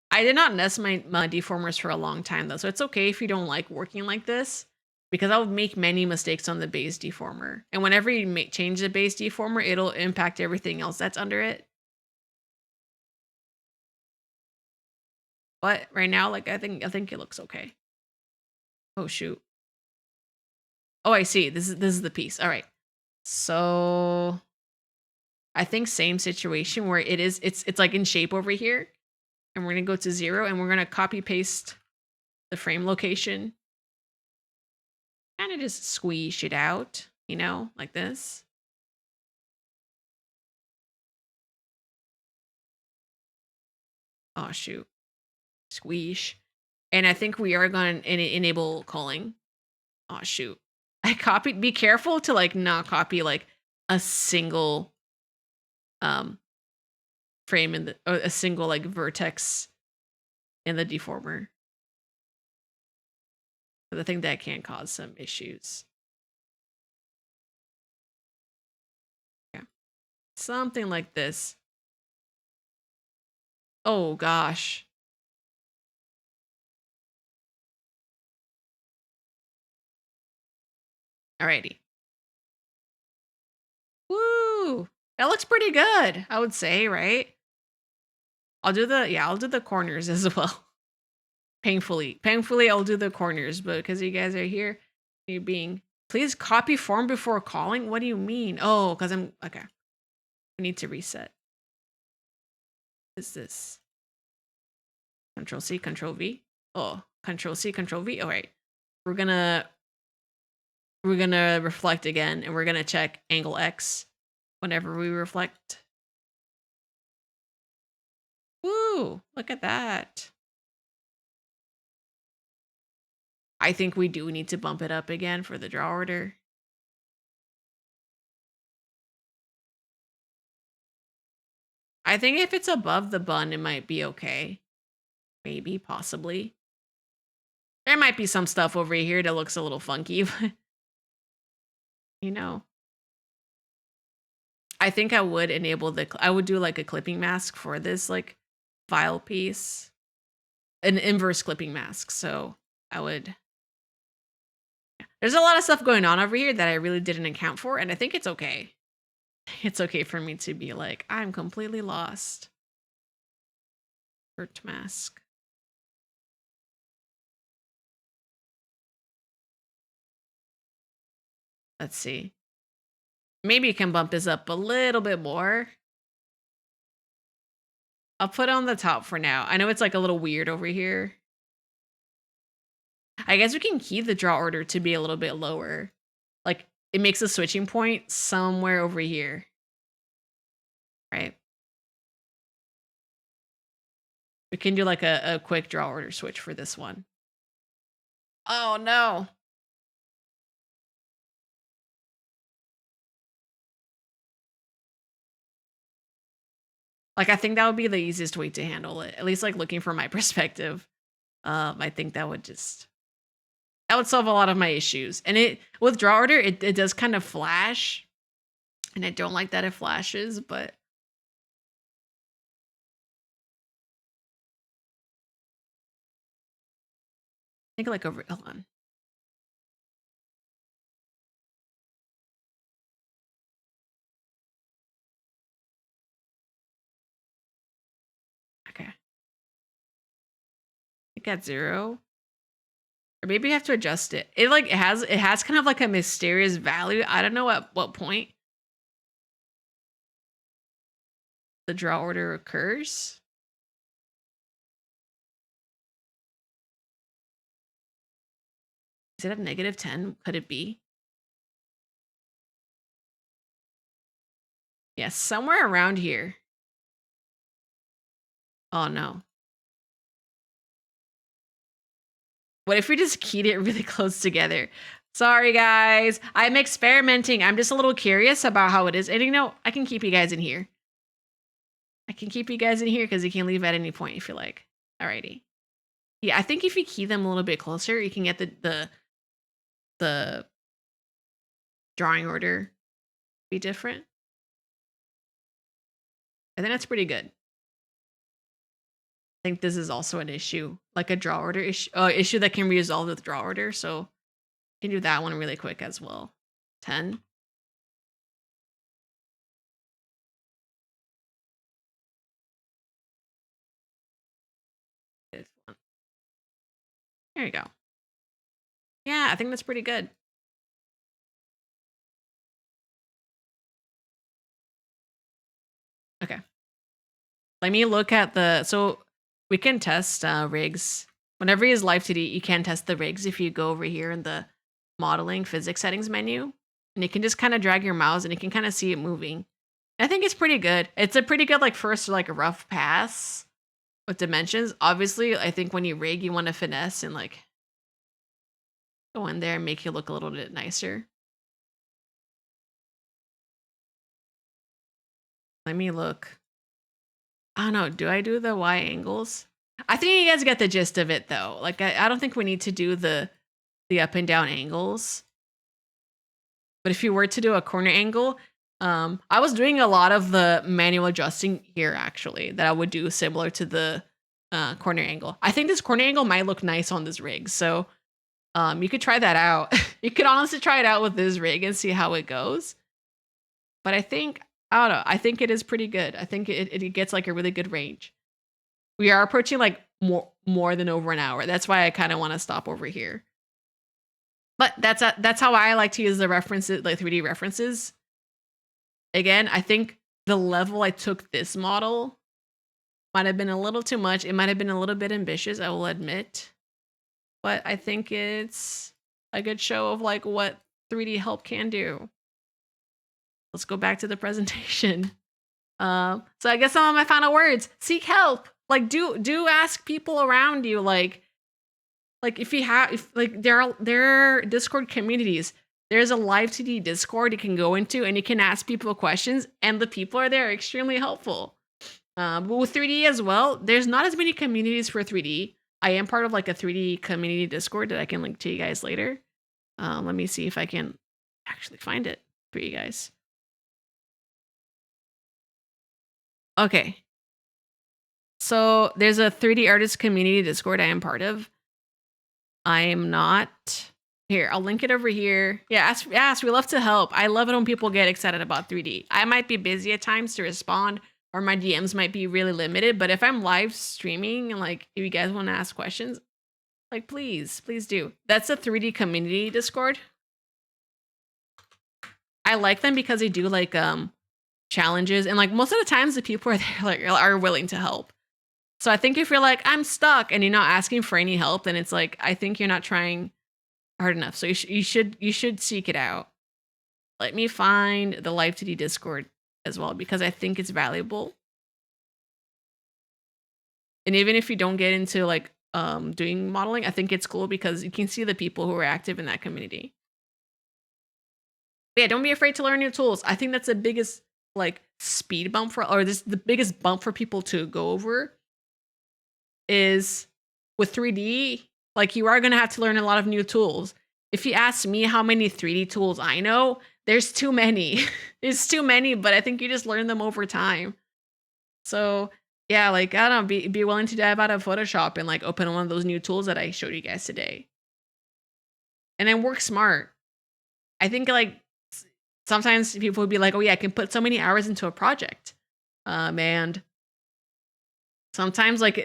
I did not nest my deformers for a long time though, so it's okay if you don't like working like this because I'll make many mistakes on the base deformer. And whenever you change the base deformer, it'll impact everything else that's under it. But right now, like I think it looks okay. Oh shoot. Oh, I see. This is the piece. All right. So I think same situation where it's like in shape over here. And we're gonna go to 0 and we're gonna copy paste the frame location. Kind of just squeeze it out, you know, like this. Oh shoot. Squeesh. And I think we are going to enable calling. Oh shoot. I copied, be careful to like not copy like a single um frame in the or a single like vertex in the deformer. But I think that can cause some issues. Yeah. Something like this. Oh gosh. Alrighty. Woo! That looks pretty good, I would say, right? I'll do the corners as well. Painfully, I'll do the corners, but because you guys are here, you're being please copy form before calling. What do you mean? Oh, because I'm okay. I need to reset. What is this? Control C, Control V. Oh, Control C, Control V. All right, we're gonna reflect again, and we're gonna check angle X whenever we reflect. Woo! Look at that. I think we do need to bump it up again for the draw order. I think if it's above the bun, it might be okay. Maybe, possibly. There might be some stuff over here that looks a little funky, but you know. I think I would enable I would do like a clipping mask for this like file piece. An inverse clipping mask. So I would. There's a lot of stuff going on over here that I really didn't account for, and I think it's okay. It's okay for me to be like, I'm completely lost. Vert mask. Let's see. Maybe you can bump this up a little bit more. I'll put it on the top for now. I know it's like a little weird over here. I guess we can key the draw order to be a little bit lower. Like it makes a switching point somewhere over here. Right? We can do like a quick draw order switch for this one. Oh no. Like I think that would be the easiest way to handle it. At least like looking from my perspective. I think that would solve a lot of my issues. And it with draw order, it does kind of flash. And I don't like that it flashes, but I think like over hold on. Okay. I think at 0. Or maybe you have to adjust it. It has kind of like a mysterious value. I don't know at what point the draw order occurs. Is it at -10? Could it be? Yeah, somewhere around here. Oh no. What if we just keyed it really close together? Sorry, guys. I'm experimenting. I'm just a little curious about how it is. And you know, I can keep you guys in here. I can keep you guys in here because you can leave at any point if you like. Alrighty. Yeah, I think if you key them a little bit closer, you can get the drawing order be different. I think that's pretty good. I think this is also an issue, like a draw order issue that can be resolved with draw order. So you can do that one really quick as well. 10. This one. There you go. Yeah, I think that's pretty good. Okay. Let me look at so we can test rigs. Whenever you use LIVE2D, you can test the rigs if you go over here in the modeling physics settings menu. And you can just kind of drag your mouse and you can kind of see it moving. I think it's pretty good. It's a pretty good like first like rough pass. with dimensions. Obviously, I think when you rig, you want to finesse and like go in there and make it look a little bit nicer. Let me look. I don't know. Do I do the Y angles? I think you guys get the gist of it though. Like I don't think we need to do the up and down angles. But if you were to do a corner angle, I was doing a lot of the manual adjusting here actually that I would do similar to the corner angle. I think this corner angle might look nice on this rig. So you could try that out. You could honestly try it out with this rig and see how it goes. But I don't know. I think it is pretty good. I think it gets like a really good range. We are approaching like more than over an hour. That's why I kind of want to stop over here. But that's how I like to use the references, like 3D references. Again, I think the level I took this model might have been a little too much. It might have been a little bit ambitious, I will admit. But I think it's a good show of like what 3D help can do. Let's go back to the presentation. So I guess some of my final words: seek help. Like do ask people around you. Like if you have, if like there are Discord communities. There's a LIVE2D Discord you can go into and you can ask people questions, and the people are there extremely helpful. But with 3D as well, there's not as many communities for 3D. I am part of like a 3D community Discord that I can link to you guys later. Let me see if I can actually find it for you guys. Okay. So there's a 3D artist community Discord I am part of. I am not here. I'll link it over here. Yeah, ask. We love to help. I love it when people get excited about 3D. I might be busy at times to respond, or my DMs might be really limited. But if I'm live streaming and like if you guys want to ask questions, like please do. That's a 3D community Discord. I like them because they do like challenges, and like most of the times the people are there like are willing to help. So I think if you're like, I'm stuck and you're not asking for any help, then it's like, I think you're not trying hard enough. So you should seek it out. Let me find the LIVE2D Discord as well, because I think it's valuable. And even if you don't get into like doing modeling, I think it's cool because you can see the people who are active in that community. But yeah, don't be afraid to learn new tools. I think that's the biggest like speed bump the biggest bump for people to go over is with 3D. Like you are going to have to learn a lot of new tools. If you ask me how many 3D tools I know, there's too many. There's too many, but I think you just learn them over time. So yeah, like I don't know, be willing to dive out of Photoshop and like open one of those new tools that I showed you guys today. And then work smart. I think like sometimes people would be like, oh yeah, I can put so many hours into a project. And sometimes like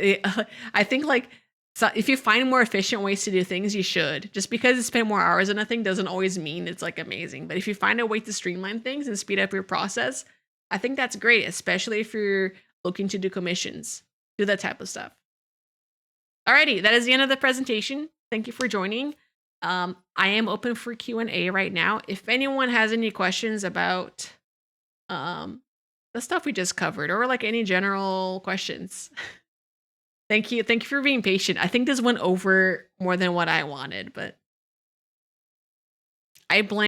I think like, so if you find more efficient ways to do things, you should. Just because you spend more hours on a thing doesn't always mean it's like amazing. But if you find a way to streamline things and speed up your process, I think that's great, especially if you're looking to do commissions, do that type of stuff. Alrighty, that is the end of the presentation. Thank you for joining. I am open for Q&A right now. If anyone has any questions about the stuff we just covered, or like any general questions. Thank you for being patient. I think this went over more than what I wanted, but I blame